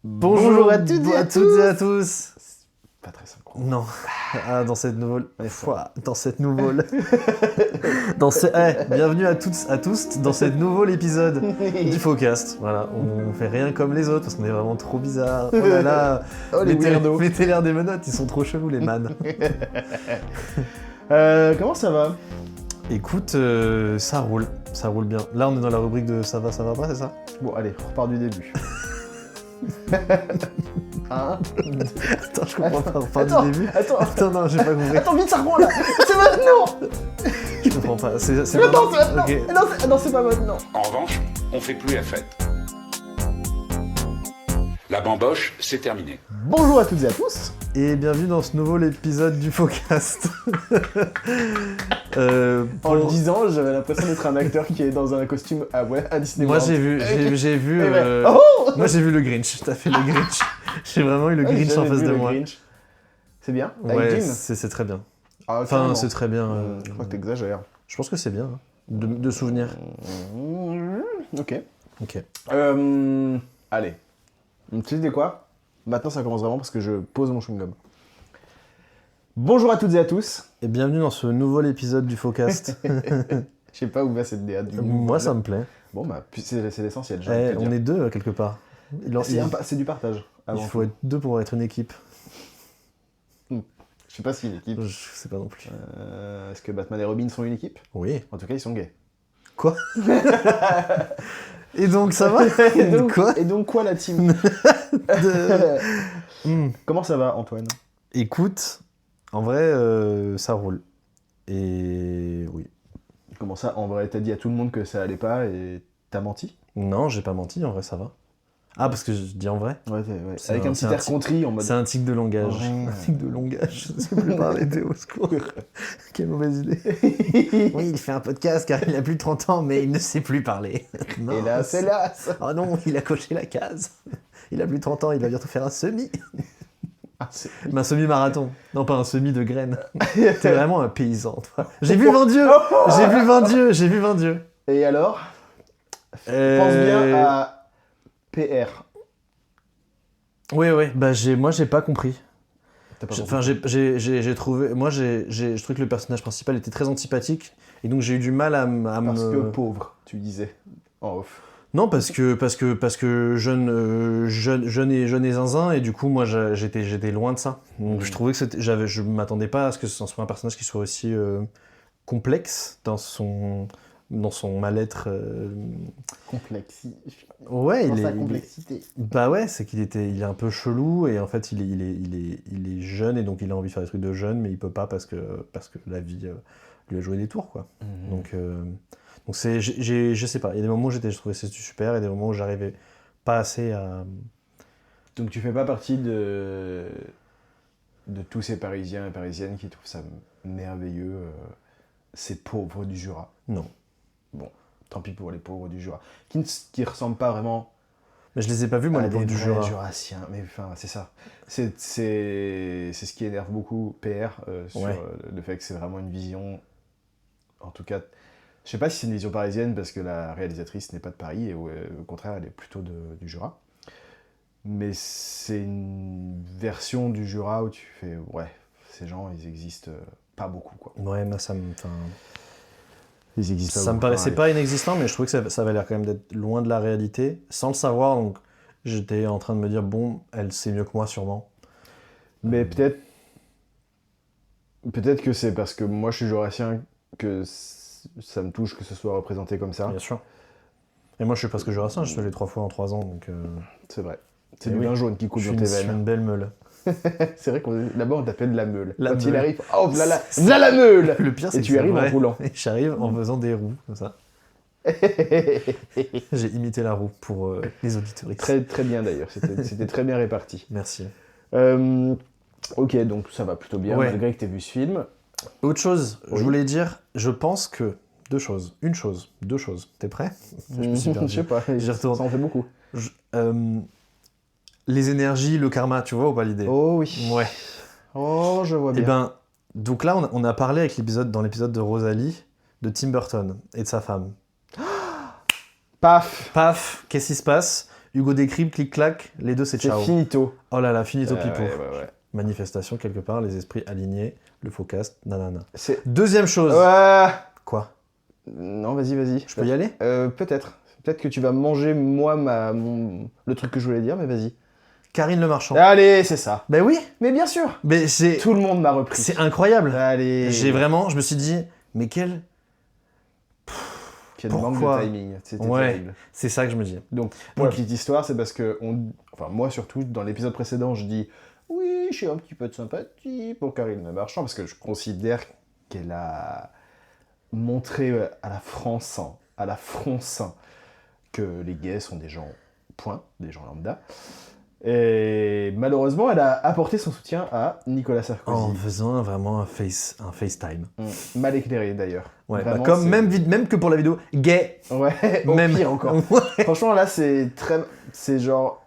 Bonjour à toutes et à tous. Pas très synchrone. Non. Ah, dans cette nouvelle... bienvenue à toutes, à tous dans ce nouvel épisode du Focast. Voilà, on fait rien comme les autres parce qu'on est vraiment trop bizarre. Oh là là. Oh les weirdos. Mettez l'air des menottes, ils sont trop chelous les man. Comment ça va? Écoute, ça roule bien. Là on est dans la rubrique de ça va pas, c'est ça? Bon allez, on repart du début. Hein? Attends, je comprends pas, on repart du début. Attends, non, j'ai pas compris. Attends, vite, ça reprend là. C'est maintenant. Je comprends pas. C'est Maintenant, c'est maintenant. Ok. Non, c'est pas maintenant. En revanche, on fait plus la fête. La bamboche, c'est terminé. Bonjour à toutes et à tous. Et bienvenue dans ce nouvel épisode du Focast. En le disant, j'avais l'impression d'être un acteur qui est dans un costume à Disney Moi World. j'ai vu Oh moi j'ai vu le Grinch, t'as fait le Grinch. J'ai vraiment eu le Ah, Grinch en j'avais face vu de le moi. Grinch. C'est bien? Avec Ouais, Jim? c'est très bien. Ah, Enfin, carrément. c'est très bien. Je crois que t'exagères. Je pense que c'est bien, hein, de souvenirs. Ok. Ok. Allez. Tu sais quoi? Maintenant, ça commence vraiment parce que je pose mon chewing-gum. Bonjour à toutes et à tous. Et bienvenue dans ce nouvel épisode du Focast. Je sais pas où va cette DA. Du coup. Moi ça me plaît. Bon, bah, c'est l'essentiel. j'ai envie de te On dire. est deux quelque part. C'est du partage. Il avant faut tout. être deux pour être une équipe. Je sais pas si une équipe. Je sais pas non plus. Est-ce que Batman et Robin sont une équipe? Oui. En tout cas, ils sont gays. Quoi? Et donc ça va? Quoi? Et donc quoi la team? Comment ça va, Antoine? Écoute, en vrai, ça roule. Et oui. Comment ça? En vrai, t'as dit à tout le monde que ça allait pas et t'as menti? Non, j'ai pas menti, en vrai, ça va. Ah, parce que je dis en vrai? Ouais. C'est Avec un petit air contrit en mode. C'est un tic de langage. Ouais. Un tic de langage. Je ne sais plus parler, au secours. Quelle mauvaise idée. Oui, il fait un podcast car il a plus de 30 ans, mais il ne sait plus parler. Non, Et là, c'est là. Oh non, il a coché la case. Il a plus de 30 ans, il va bientôt faire un semi. Mais un semi-marathon. Non, pas un semi de graines. T'es vraiment un paysan, toi. J'ai vu 20 dieux. J'ai vu 20 dieux. Et alors? Pense bien à PR. Oui, bah moi j'ai pas compris. T'as pas Enfin, j'ai trouvé. Moi, je trouve que le personnage principal était très antipathique, et donc j'ai eu du mal à Parce me. que pauvre, tu disais en off. Non, parce que jeune et zinzin, et du coup, moi, j'étais loin de ça. Donc, je trouvais que je m'attendais pas à ce que ce soit un personnage qui soit aussi complexe dans son mal-être. Complexe. Ouais, Dans il sa est. complexité. Bah ouais, c'est il est un peu chelou, et en fait, il est jeune, et donc il a envie de faire des trucs de jeune, mais il peut pas parce que la vie lui a joué des tours, quoi. Donc c'est, je sais pas, il y a des moments où je trouvais ça super, et des moments où j'arrivais pas assez à... Donc tu fais pas partie de tous ces Parisiens et Parisiennes qui trouvent ça merveilleux, ces pauvres du Jura. Non. Bon, tant pis pour les pauvres du Jura. Qui ressemblent pas vraiment Mais je les ai pas vus, moi, à les pauvres des du vrais Jura. Jurassiens. Mais enfin, c'est ça. C'est ce qui énerve beaucoup PR sur Ouais. le fait que c'est vraiment une vision... En tout cas, je sais pas si c'est une vision parisienne parce que la réalisatrice n'est pas de Paris et au contraire, elle est plutôt du Jura. Mais c'est une version du Jura où tu fais, ouais, ces gens, ils existent pas beaucoup, quoi. Ouais, moi, ça me... Ils existent pas Ça me beaucoup. paraissait pas inexistant, mais je trouvais que ça avait l'air quand même d'être loin de la réalité, sans le savoir, donc j'étais en train de me dire, bon, elle sait mieux que moi, sûrement. Mais peut-être que c'est parce que moi, je suis jurassien que ça me touche que ce soit représenté comme ça. Bien sûr. Et moi, je suis presque jurassien, je suis allé 3 fois en 3 ans, donc... C'est vrai. C'est Eh du oui. vin jaune qui coule dans tes je suis veines. une belle meule. C'est vrai qu'on d'abord on t'appelle de la meule. La Quand il meule. arrive, oh voilà la meule. Le pire, c'est Et que tu c'est arrives vrai. en roulant. Et j'arrive en faisant des roues, comme ça. J'ai imité la roue pour les auditeurs. Très très bien d'ailleurs, c'était très bien réparti. Merci. Ok, donc ça va plutôt bien Ouais. malgré que t'aies vu ce film. Autre chose, Oui. je voulais dire, je pense que... Deux choses. T'es prêt? Je me suis perdu. Je sais pas, J'y retourne. ça en fait beaucoup. Les énergies, le karma, tu vois ou pas l'idée? Oh oui. Ouais. Oh, je vois Et bien. ben, donc là, on a parlé dans l'épisode de Rosalie, de Tim Burton et de sa femme. Paf. Paf, qu'est-ce qui se passe? Hugo Décrypte, clic-clac, les deux c'est C'est ciao. finito. Oh là là, finito pipo. Ouais. Manifestation quelque part, les esprits alignés, le focast, nanana. C'est... Deuxième chose. Ouais. Quoi? Non, vas-y. Je peux y aller? Peut-être. Peut-être que tu vas manger, moi, le truc que je voulais dire, mais vas-y. Karine Le Marchand. Allez, c'est ça. Ben oui, Mais bien sûr. mais Tout le monde m'a repris. c'est incroyable. Allez. Je me suis dit, mais quel... Quel manque Pourquoi de timing. C'était Ouais. terrible. C'est ça que je me dis. Donc, pour la petite histoire, c'est parce que, enfin, moi surtout, dans l'épisode précédent, je dis oui, j'ai un petit peu de sympathie pour Karine Le Marchand, parce que je considère qu'elle a montré à la France, que les gays sont des gens, point, des gens lambda. Et malheureusement, elle a apporté son soutien à Nicolas Sarkozy. En faisant vraiment un FaceTime. Mal éclairé d'ailleurs. Ouais, Vraiment, comme c'est- même que pour la vidéo, gay. Ouais, au Même. pire encore. Ouais. Franchement, là, c'est genre,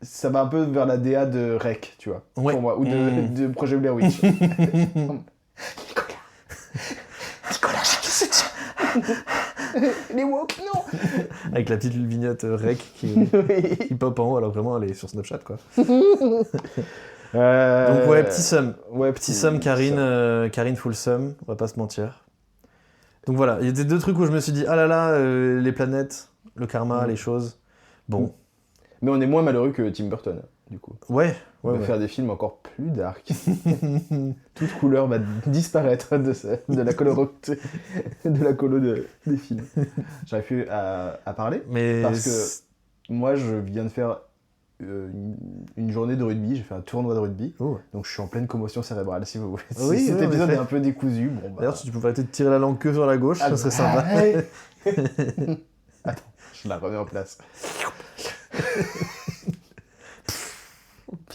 ça va un peu vers la DA de Rec, tu vois, Ouais. pour moi, ou de Projet Blair Witch. Nicolas, je te soutiens. Les woke, non. Avec la petite vignette rec qui pop en haut, alors vraiment elle est sur Snapchat quoi. Donc ouais, petit somme. Ouais, Petit somme Karine, Karine full somme, on va pas se mentir. Donc voilà, il y a des deux trucs où je me suis dit, ah là là, les planètes, le karma, les choses. Bon, Mais on est moins malheureux que Tim Burton, du coup. ouais, On ouais, va ouais. faire des films encore plus dark. Toute couleur va disparaître de la colo des films. J'arrive plus à parler. Mais Parce que moi, je viens de faire une journée de rugby. J'ai fait un tournoi de rugby. Oh. Donc, je suis en pleine commotion cérébrale, si vous voulez. Oui, Si cet oui, en épisode effet. est un peu décousu. Bon, bah... D'ailleurs, si tu pouvais arrêter de tirer la langue que sur la gauche, ça serait sympa. ouais. Attends, je la remets en place.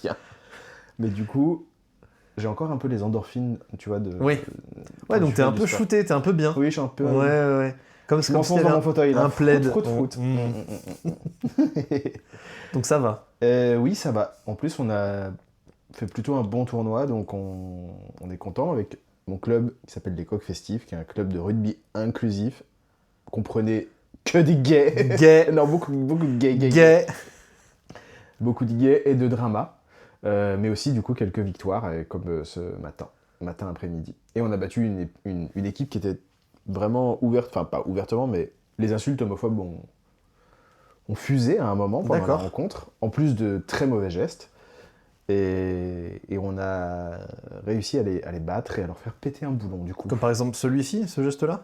Bien. Mais du coup, j'ai encore un peu les endorphines, tu vois, de... Oui. Ouais, donc t'es un peu shooté, t'es un peu bien. Oui, je suis un peu... Ouais. Comme Je comme m'enfonce s'il y dans avait mon fauteuil, là. un plaid. Froute. Donc ça va. Oui, ça va. En plus, on a fait plutôt un bon tournoi, donc on est content avec mon club qui s'appelle les Coqs Festifs, qui est un club de rugby inclusif. Comprenez que des gays. Gay. Non, beaucoup de gays. Gay. Beaucoup de gays et de drama. Mais aussi, du coup, quelques victoires, comme ce matin après-midi. Et on a battu une équipe qui était vraiment ouverte, enfin pas ouvertement, mais les insultes homophobes ont fusé à un moment pendant la D'accord. rencontre, en plus de très mauvais gestes. Et on a réussi à les battre et à leur faire péter un boulon, du coup. Comme par exemple celui-ci, ce geste-là.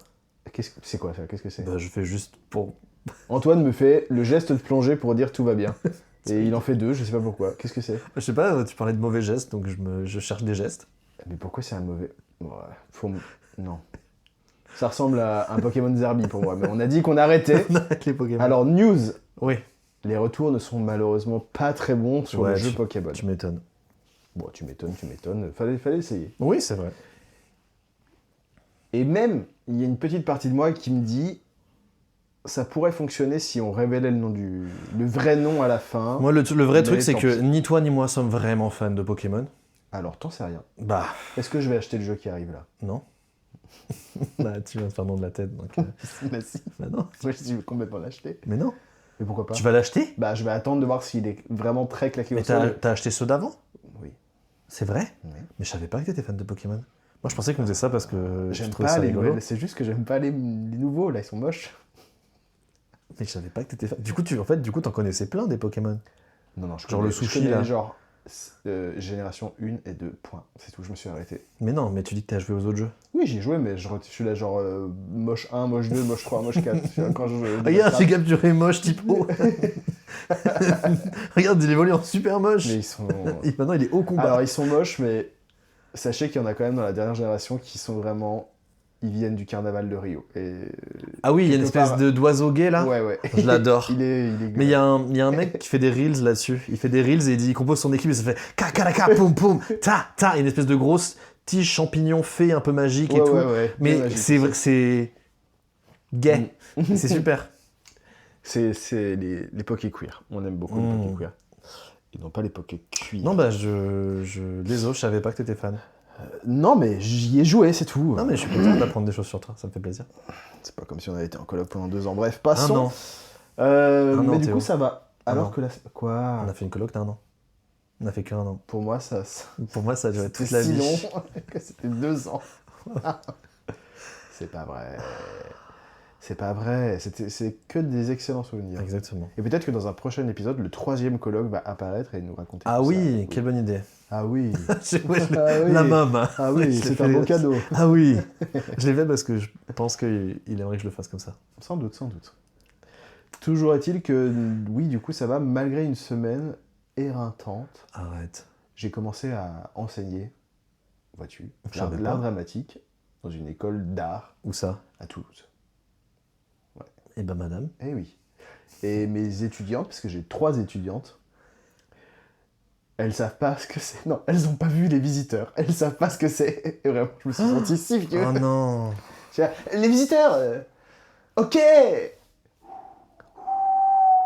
C'est quoi ça? Qu'est-ce que c'est? Bah, je fais juste pour... Antoine me fait le geste de plongée pour dire tout va bien. Et il en fait deux, je sais pas pourquoi. Qu'est-ce que c'est? Je sais pas, tu parlais de mauvais gestes, donc je cherche des gestes. Mais pourquoi c'est un mauvais... Non. Ça ressemble à un Pokémon Zerbi pour moi, mais on a dit qu'on arrêtait. Avec les Pokémon. Alors, news. Oui, Les retours ne sont malheureusement pas très bons sur le jeu Pokémon. tu m'étonnes. Bon, tu m'étonnes. Fallait essayer. Oui, c'est vrai. Et même, il y a une petite partie de moi qui me dit... Ça pourrait fonctionner si on révélait le vrai nom à la fin. Moi, le vrai Mais truc, c'est tant que pis. ni toi ni moi sommes vraiment fans de Pokémon. Alors, t'en sais rien. Bah, Est-ce que je vais acheter le jeu qui arrive là? non. Bah, tu vas te faire nom de la tête, donc... Bah si. Bah non. Moi, je vais complètement l'acheter. Mais non. Mais pourquoi pas? Tu vas l'acheter? Bah, je vais attendre de voir s'il est vraiment très claqué Mais au sol. t'as acheté ceux d'avant? Oui. C'est vrai? Oui. Mais je savais pas que t'étais fan de Pokémon. Moi, je pensais qu'on faisait ça parce que je J'aime trouvais pas ça les rigolo. nouvelles, c'est juste que j'aime pas les nouveaux, là, ils sont moches. Mais je savais pas que t'étais fan. Du coup, t'en connaissais plein des Pokémon. Non, je Genre connais- le je sushi, connais là. genre génération 1 et 2, point. C'est tout, je me suis arrêté. Mais non, mais tu dis que t'as joué aux autres jeux. Oui, j'y ai joué, mais je suis là genre moche 1, moche 2, moche 3, moche 4. Quand Regarde, j'ai capturé moche type O. Regarde, il évolue en super moche. Mais ils sont... Et maintenant, il est au combat. Alors, ils sont moches, mais sachez qu'il y en a quand même dans la dernière génération qui sont vraiment... Ils viennent du carnaval de Rio. Et... Ah oui, il y a une quelque espèce part- d'oiseau gay, là. Ouais. Je l'adore. il est Mais il y a un mec qui fait des reels là-dessus. Il fait des reels et il compose son équipe et ça fait kakaraka, poum poum, ta ta. Et une espèce de grosse tige champignon fée un peu magique et tout. Ouais, Mais bien magique. c'est gay. C'est super. C'est les poké queer. On aime beaucoup les poké queer. Et non pas les poké cuir. Non, bah, désolé, je savais pas que t'étais fan. Non, mais j'y ai joué, c'est tout. Non, mais je suis content d'apprendre des choses sur toi, ça me fait plaisir. C'est pas comme si on avait été en coloc pendant 2 ans. Bref, Un passons. an. Mais du Théo. coup, ça va. Alors an. que là... Quoi On a fait une coloc d'un an. On a fait qu'un an. Pour moi, Pour moi, ça a duré toute c'était la si vie. long que c'était 2 ans. C'est pas vrai. C'est pas vrai. C'est que des excellents souvenirs. Exactement. Et peut-être que dans un prochain épisode, le 3e colloque va apparaître et nous raconter Ah tout oui, ça. quelle bonne idée. Ah oui. Ouais, Ah oui. La même. Ah oui, Je l'ai c'est fait- un beau cadeau. Ah oui. Je l'ai fait parce que je pense qu'il aimerait que je le fasse comme ça. Sans doute, sans doute. Toujours est-il que, oui, du coup, ça va, malgré une semaine éreintante, Arrête. j'ai commencé à enseigner, vois-tu, Je savais l'art pas. dramatique dans une école d'art Où ça? à Toulouse. Eh ben madame. Eh oui. Et mes étudiantes, parce que j'ai 3 étudiantes, elles savent pas ce que c'est. Non, elles ont pas vu les visiteurs. Elles savent pas ce que c'est. Et vraiment, je me suis senti si vieux. Oh non. Les visiteurs ok.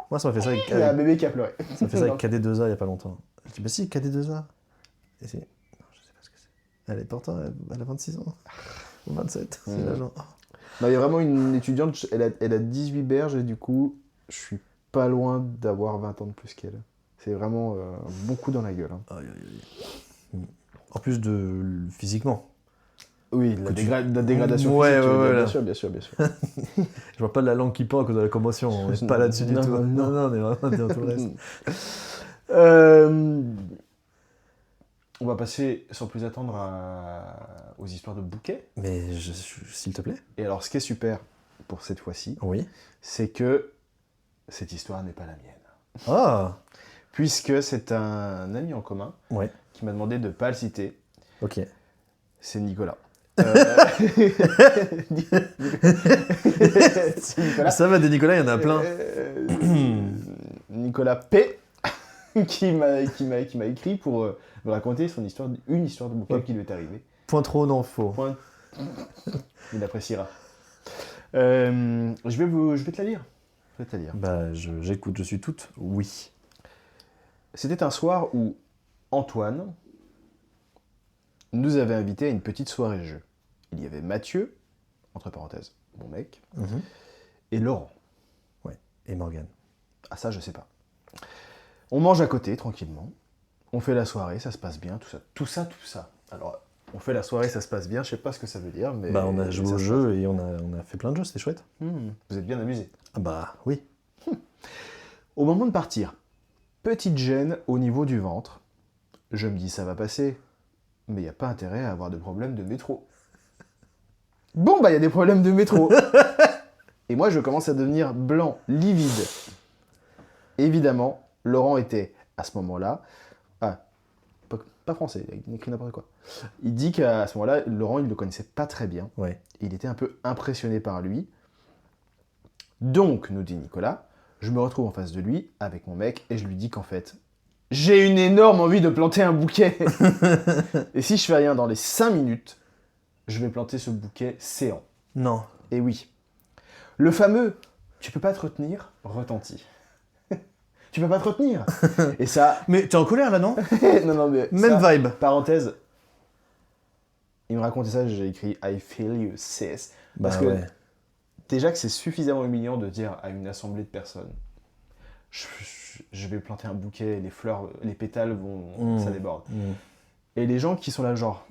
Moi, ça m'a fait ça avec, Il y a un bébé qui a pleuré. ça m'a fait ça avec KD2A il y a pas longtemps. Je dis, bah si, KD2A. Et c'est... Non, je sais pas ce que c'est. Elle est pourtant, elle a 26 ans. Ou 27, c'est l'agent. Oh. Non, il y a vraiment une étudiante, elle a 18 berges et du coup, je suis pas loin d'avoir 20 ans de plus qu'elle. C'est vraiment un bon coup dans la gueule. Hein. Aïe, aïe, aïe. En plus de physiquement. Oui, la Que tu- dégradation Ouais, physique, tu veux ouais, dire, ouais, bien là. sûr, bien sûr, bien sûr. Je vois pas de la langue qui pend à cause de la commotion. On est pas là-dessus du Non, tout. non, Non, non. non, on est vraiment dans tout le reste. On va passer sans plus attendre aux histoires de bouquets. Mais s'il te plaît. Et alors, ce qui est super pour cette fois-ci, Oui. c'est que cette histoire n'est pas la mienne. Ah. Puisque c'est un ami en commun Ouais. qui m'a demandé de ne pas le citer. Ok. C'est Nicolas. C'est Nicolas. Ça va, des Nicolas, il y en a plein. Nicolas P. qui m'a écrit pour me raconter une histoire de bouquet Ouais. qui lui est arrivée. Point trop, non, faux. Point. Il appréciera. Je vais te la lire. Je vais te la lire. Bah, j'écoute, je suis toute oui. C'était un soir où Antoine nous avait invités à une petite soirée jeu. Il y avait Mathieu, entre parenthèses, mon mec, et Laurent. Et Morgane. Ah ça, je sais pas. On mange à côté, tranquillement. On fait la soirée, ça se passe bien, tout ça. Alors, on fait la soirée, ça se passe bien, je sais pas ce que ça veut dire, mais... Bah, on a joué ça au se jeu et on a fait plein de jeux, c'était chouette. passe. Vous êtes bien amusés. Ah bah, oui. Au moment de partir, petite gêne au niveau du ventre. Je me dis, ça va passer, mais il n'y a pas intérêt à avoir de problème de métro. Bon, bah, il y a des problèmes de métro. Et moi, je commence à devenir blanc, livide. Évidemment, Laurent était, à ce moment-là... Ah, pas français, il écrit n'importe quoi. Il dit qu'à ce moment-là, Laurent, il ne le connaissait pas très bien. Ouais. Il était un peu impressionné par lui. Donc, nous dit Nicolas, je me retrouve en face de lui, avec mon mec, et je lui dis qu'en fait, j'ai une énorme envie de planter un bouquet. Et si je fais rien dans les 5 minutes, je vais planter ce bouquet séant. Non. Et oui. Le fameux « tu peux pas te retenir » retentit. Tu peux pas te retenir. Et ça... Mais t'es en colère là, non? non, mais Même ça, vibe. parenthèse, il me racontait ça, j'ai écrit « I feel you, sis ». Parce Bah que ouais. déjà que c'est suffisamment humiliant de dire à une assemblée de personnes je vais planter un bouquet, les fleurs, les pétales vont... ça déborde. Et les gens qui sont là genre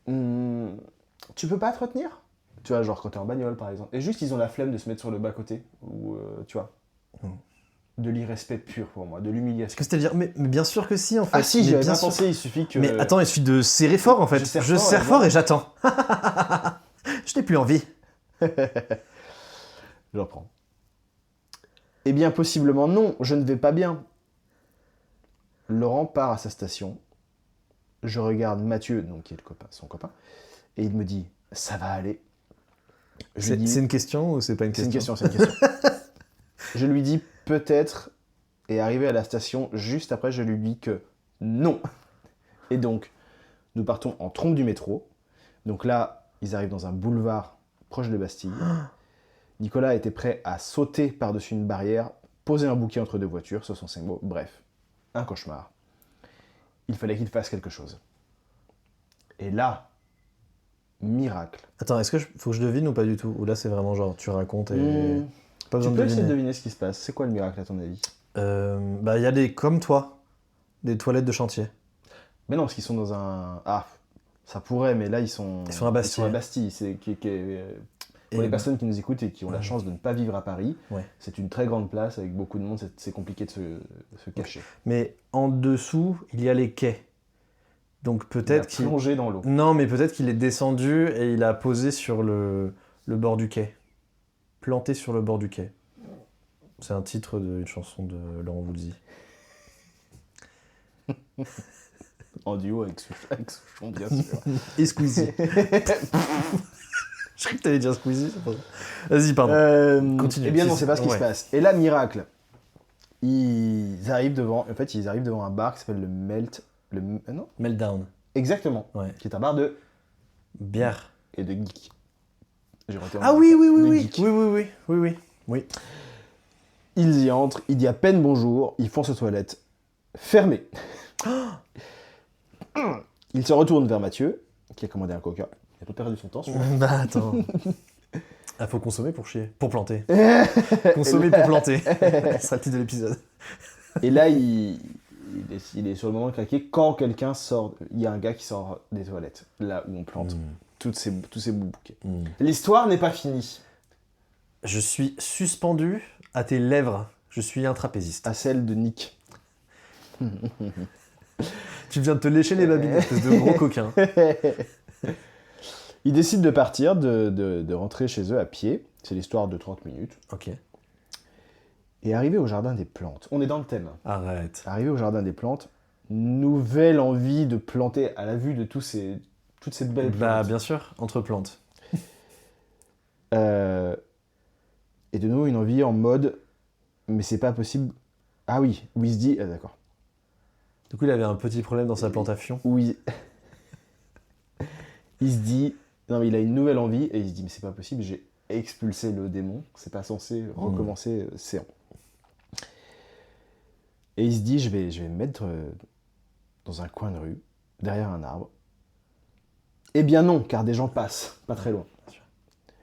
tu peux pas te retenir? Tu vois, genre quand t'es en bagnole par exemple. Et juste ils ont la flemme de se mettre sur le bas-côté. Ou tu vois. De l'irrespect pur pour moi, de Est-ce l'humiliation. que c'était dire mais bien sûr que si en fait. Ah si, Mais j'y avais bien bien sûr. pensé, il suffit que... Mais attends, il suffit de serrer fort en fait. Je serre fort, et et j'attends. Je n'ai plus envie. Je reprends. Eh bien, possiblement non, je ne vais pas bien. Laurent part à sa station. Je regarde Mathieu, donc qui est son copain, et il me dit « ça va aller ». Je lui dis- C'est une question ou c'est pas une C'est question? une question, c'est une question. Je lui dis peut-être, et arrivé à la station, juste après, je lui dis que non. Et donc, nous partons en trompe du métro. Donc là, ils arrivent dans un boulevard proche de Bastille. Nicolas était prêt à sauter par-dessus une barrière, poser un bouquet entre 2 voitures, ce sont ses mots. Bref, un cauchemar. Il fallait qu'il fasse quelque chose. Et là, miracle. Attends, faut que je devine ou pas du tout? Ou là c'est vraiment genre tu racontes et... Pas Tu besoin peux de essayer de deviner. deviner ce qui se passe. C'est quoi le miracle à ton avis? Bah, il y a des, comme toi, des toilettes de chantier. Mais non, parce qu'ils sont dans un... Ah, ça pourrait, mais là, ils sont à Bastille. Ils sont à Bastille. Pour les Et- personnes qui nous écoutent et qui ont la chance de ne pas vivre à Paris, Ouais. c'est une très grande place avec beaucoup de monde, c'est compliqué de se cacher. Mais en dessous, il y a les quais. Donc peut-être Il a plongé dans l'eau. Non, mais peut-être qu'il est descendu et il a posé sur le bord du quai. Planté sur le bord du quai. C'est un titre d'une chanson de Laurent Voulzy. En duo avec Souchon, bien sûr. Et Squeezie. Je croyais que t'allais dire Squeezie. c'est pas ça. Vas-y, pardon. Continue. Eh bien non, c'est pas ce qui Ouais. se passe. Et là, miracle, ils arrivent devant un bar qui s'appelle le non, Meltdown. exactement, Ouais. qui est un bar de Bière. et de geek. J'ai raté un Ah mot. oui, oui, De oui, oui. geek. Oui. Ils y entrent, il dit à peine bonjour, ils foncent aux toilettes fermées. Il se retourne vers Mathieu, qui a commandé un coca. Il a pas perdu son temps, celui-là. Bah attends. Ah, faut consommer pour chier. Pour planter. Consommer pour planter. Ce sera le titre de l'épisode. Et là, il est sur le moment de craquer quand quelqu'un sort. Il y a un gars qui sort des toilettes, là où on plante tous ces bouquets. L'histoire n'est pas finie. Je suis suspendu à tes lèvres. Je suis un trapéziste. À celle de Nick. Tu viens de te lécher les babines, espèce de gros coquin. Ils décident de partir, de rentrer chez eux à pied. C'est l'histoire de 30 minutes. Ok. Et arrivé au jardin des plantes, on est dans le thème. Arrête. Arrivé au jardin des plantes, nouvelle envie de planter à la vue de toutes ces belles plantes. Bah bien sûr, entre plantes. Et de nouveau une envie en mode, mais c'est pas possible. Ah oui, où il se dit, d'accord. Du coup, il avait un petit problème dans sa plantation. Où il se dit, non mais il a une nouvelle envie et il se dit, mais c'est pas possible, j'ai expulsé le démon, c'est pas censé recommencer séant. Et il se dit, je vais me mettre dans un coin de rue, derrière un arbre. Eh bien non, car des gens passent, pas très loin.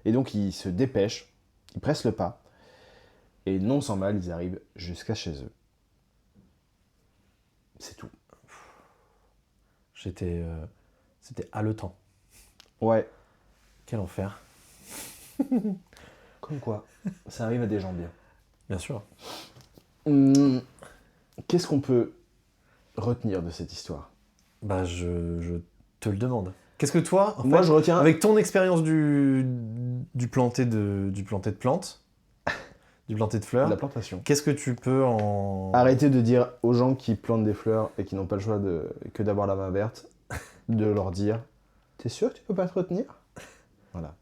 Et donc il se dépêche, il presse le pas, et non sans mal, ils arrivent jusqu'à chez eux. C'est tout. C'était haletant. Ouais, Quel enfer. comme quoi, ça arrive à des gens bien. Bien sûr. Qu'est-ce qu'on peut retenir de cette histoire? Bah je te le demande. Qu'est-ce que toi, en Moi, fait, je retiens... avec ton expérience du planté de plantes, du planté de fleurs, la plantation. qu'est-ce que tu peux en... Arrêtez de dire aux gens qui plantent des fleurs et qui n'ont pas le choix que d'avoir la main verte, de leur dire « T'es sûr que tu peux pas te retenir ?» Voilà.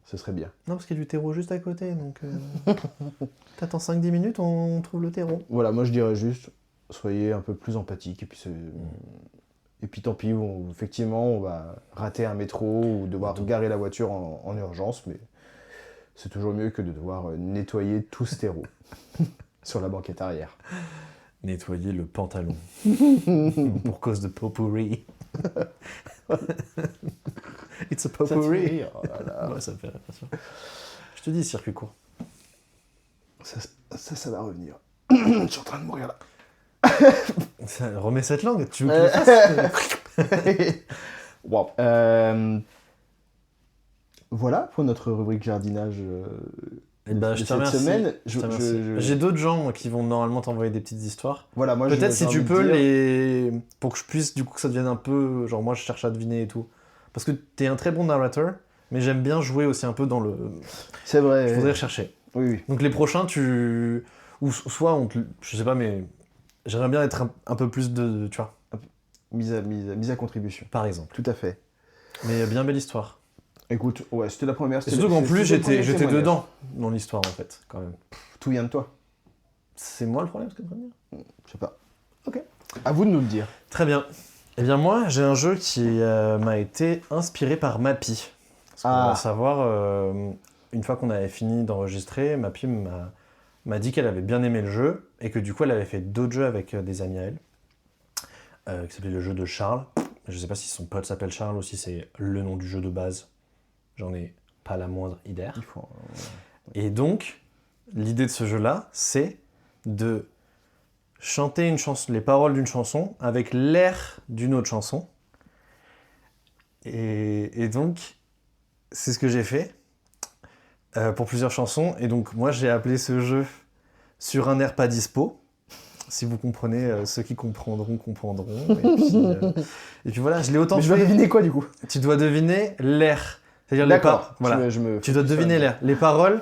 Ce serait bien. Non, parce qu'il y a du terreau juste à côté, donc... T'attends 5-10 minutes, on trouve le terreau. Voilà, moi je dirais juste, soyez un peu plus empathique et puis et puis tant pis, effectivement, on va rater un métro ou devoir garer la voiture en urgence, mais c'est toujours mieux que de devoir nettoyer tout ce terreau sur la banquette arrière. Nettoyer le pantalon. Pour cause de potpourri. It's a potpourri. Oh là là. Ouais, ça me fait rire, bien sûr. Je te dis, circuit court. Ça va revenir. Je suis en train de mourir là. Remets cette langue, tu veux que je le fasse? Wow. Voilà pour notre rubrique jardinage Eh ben, de je te cette remercie. semaine. Je te remercie. J'ai d'autres gens moi, qui vont normalement t'envoyer des petites histoires. Voilà, moi Peut-être j'ai si tu envie de peux dire- les... Pour que je puisse, du coup, que ça devienne un peu... Genre, moi, je cherche à deviner et tout. Parce que t'es un très bon narrateur, mais j'aime bien jouer aussi un peu dans le... C'est vrai. Je voudrais rechercher. Oui, oui. Donc les prochains, tu... Ou soit, je sais pas, mais... J'aimerais bien être un peu plus de... Tu vois, Mise à contribution. par exemple. Tout à fait. Mais bien belle histoire. Écoute, ouais, c'était la première. Et surtout qu'en plus, j'étais dedans, dans l'histoire, en fait, quand même. Tout vient de toi. C'est moi le problème, ce que tu veux dire? Je sais pas. Ok. À vous de nous le dire. Très bien. Eh bien, moi, j'ai un jeu qui m'a été inspiré par Mappy. Parce qu'on va savoir, une fois qu'on avait fini d'enregistrer, Mappy m'a dit qu'elle avait bien aimé le jeu et que du coup, elle avait fait d'autres jeux avec des amis à elle, qui s'appelait le jeu de Charles. Je sais pas si son pote s'appelle Charles ou si c'est le nom du jeu de base. J'en ai pas la moindre idée. Il faut. Et donc, l'idée de ce jeu-là, c'est de chanter les paroles d'une chanson avec l'air d'une autre chanson. Et donc, c'est ce que j'ai fait pour plusieurs chansons. Et donc, moi, j'ai appelé ce jeu Sur un air pas dispo. Si vous comprenez, ceux qui comprendront. Et puis voilà, je l'ai autant Mais je dois fait. deviner quoi, du coup? Tu dois deviner l'air. C'est-à-dire D'accord. Voilà. Tu dois deviner l'air. Les paroles,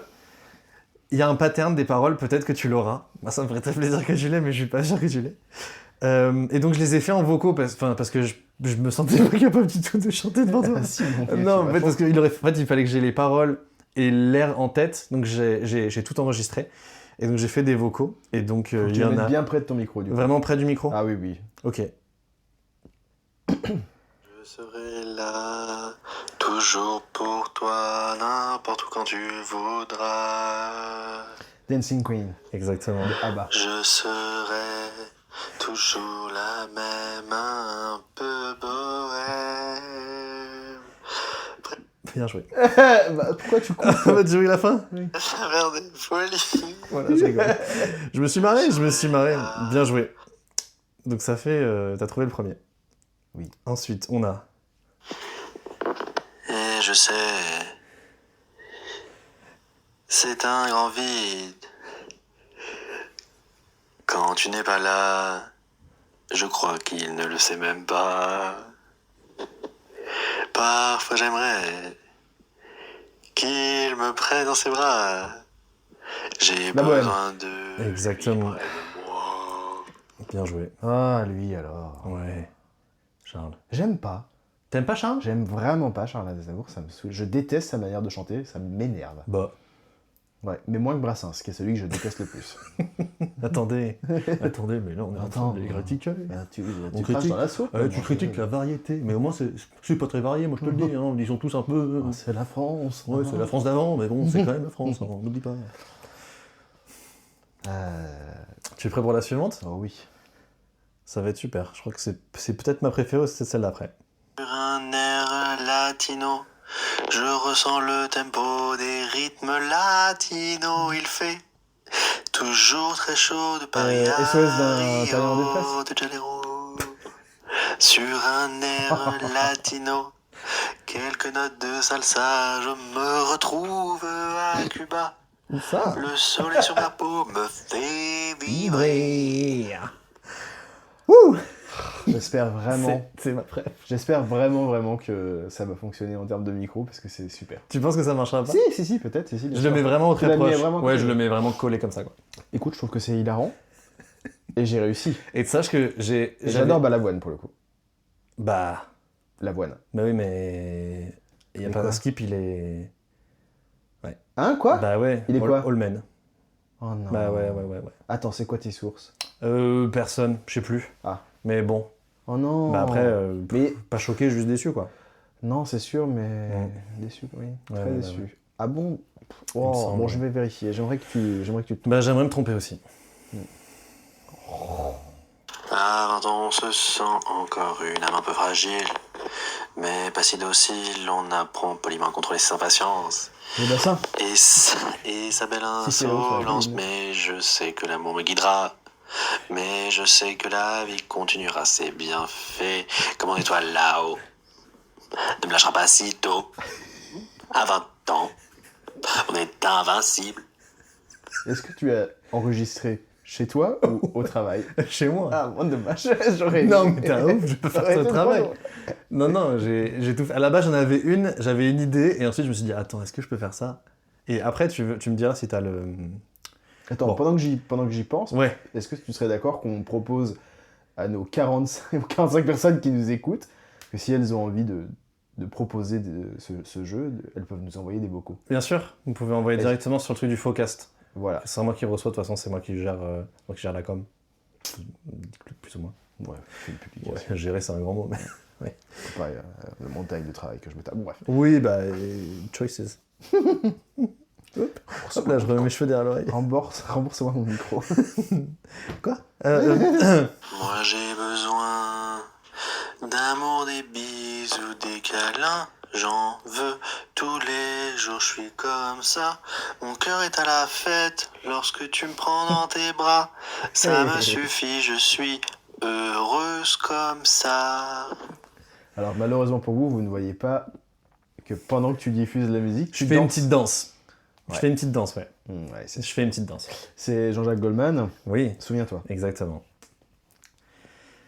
il y a un pattern des paroles, peut-être que tu l'auras. Moi, ça me ferait très plaisir que tu l'aies, mais je suis pas sûr que tu l'aies. Et donc, je les ai fait en vocaux parce que je me sentais pas capable du tout de chanter devant toi. Ah, si, Non, en fait, parce qu'il il fallait que j'ai les paroles et l'air en tête, donc j'ai tout enregistré. Et donc, j'ai fait des vocaux. Et donc, il y en a. Bien près de ton micro, du coup. Vraiment près du micro? Ah oui, oui. Ok. Je serai là, toujours pour toi, n'importe où quand tu voudras. Dancing Queen. Exactement. Ah bah. Je serai toujours la même, un peu bohème. Bien joué. Bah, pourquoi tu coupes? Bah, tu veux la fin? Vers des folies. Voilà, je rigole. Je me suis marré. Bien joué. Donc ça fait... t'as trouvé le premier. Oui. Ensuite, on a... Et je sais, c'est un grand vide. Quand tu n'es pas là, je crois qu'il ne le sait même pas. Parfois j'aimerais qu'il me prenne dans ses bras. J'ai La bohème. besoin de... Exactement. lui près de moi. Bien joué. Ah, lui, alors. Ouais. Charles. J'aime pas. T'aimes pas Charles? J'aime vraiment pas Charles Aznavour, ça me saoule. Je déteste sa manière de chanter, ça m'énerve. Bah, Ouais, mais moins que Brassens, qui est celui que je déteste le plus. attendez, mais là on est en train de les critiquer. Tu On craches critique- dans la soupe. Tu critiques la variété, mais au moins c'est pas très varié, moi je te le dis, hein. Ils sont tous un peu... Ah, c'est la France. Ouais, c'est la France d'avant, mais bon, c'est quand même la France, hein, on n'oublie pas. Tu es prêt pour la suivante? Oh oui. Ça va être super, je crois que c'est peut-être ma préférée, c'est celle d'après. Sur un air latino, je ressens le tempo des rythmes latinos. Il fait toujours très chaud de Paris à SOS d'un Talent en Rio de Janeiro. Sur un air latino, quelques notes de salsa, je me retrouve à Cuba. Où ça? Le soleil sur ma peau me fait vibrer. Ouh. J'espère vraiment. C'est ma préf. J'espère vraiment que ça va fonctionner en termes de micro parce que c'est super. Tu penses que ça marchera pas? Si, peut-être. Si, Je le mets vraiment Tu très l'as mis proche. vraiment Ouais, collé. je le mets vraiment collé comme ça, quoi. Écoute, je trouve que c'est hilarant. Et j'ai réussi. Et sache que Et j'adore Balavoine pour le coup. Bah Lavoine. oui, mais... Il y a Mais pas quoi un skip, il est... Hein, quoi? Bah ouais. Il est quoi Allman. Oh non. Bah ouais. Attends, c'est quoi tes sources? Personne, je sais plus. Ah. Mais bon. Oh non. Bah après, Mais pas choqué, juste déçu, quoi. non, c'est sûr, mais Ouais. déçu, oui. Ouais, Très ouais, déçu. ouais. Ah bon? Il me Oh, semble, bon, ouais. je vais vérifier. J'aimerais que tu Bah j'aimerais me tromper aussi. Avant on se sent encore une âme un peu fragile, mais pas si docile, on apprend poliment à contrôler ses impatiences. Le bassin. Et sa belle Si, c'est l'autre, insolence, ouais. mais je sais que l'amour me guidera. Mais je sais que la vie continuera ses bienfaits, comme en étoile là-haut. Ne me lâchera pas si tôt. À 20 ans, on est invincible. Est-ce que tu as enregistré chez toi ou au travail? Chez moi. Ah, bon, dommage. J'aurais Non, aimé. mais t'es un ouf, je peux Ça faire aurait ce été travail. trop drôle. Non, j'ai tout fait. À la base, j'avais une idée, et ensuite je me suis dit, attends, est-ce que je peux faire ça? Et après, tu me diras si t'as le... Attends, Bon. pendant que j'y pense, Ouais. est-ce que tu serais d'accord qu'on propose à nos 45 personnes qui nous écoutent que si elles ont envie de proposer ce jeu, elles peuvent nous envoyer des vocaux. Bien sûr, vous pouvez envoyer Vas-y. directement sur le truc du Focast. Voilà. C'est moi qui reçois, de toute façon, c'est moi qui gère la com. Plus ou moins. Ouais, fais une publication. Ouais, gérer, c'est un grand mot, mais... Pas le montagne de travail que je me tape. Bon, bref. Oui, bah, choices. Hop là, je remets mes cheveux derrière l'oreille. Rembourse-moi mon micro. Quoi Moi j'ai besoin d'amour, des bisous, des câlins. j'en veux. Tous les jours, je suis comme ça. Mon cœur est à la fête lorsque tu me prends dans tes bras. Ça me suffit, je suis heureuse comme ça. Alors malheureusement pour vous, vous ne voyez pas que pendant que tu diffuses la musique, Je tu fais une danses. petite danse. Ouais. Je fais une petite danse, ouais. Ouais, Je fais une petite danse. c'est Jean-Jacques Goldman, Oui, souviens-toi, exactement.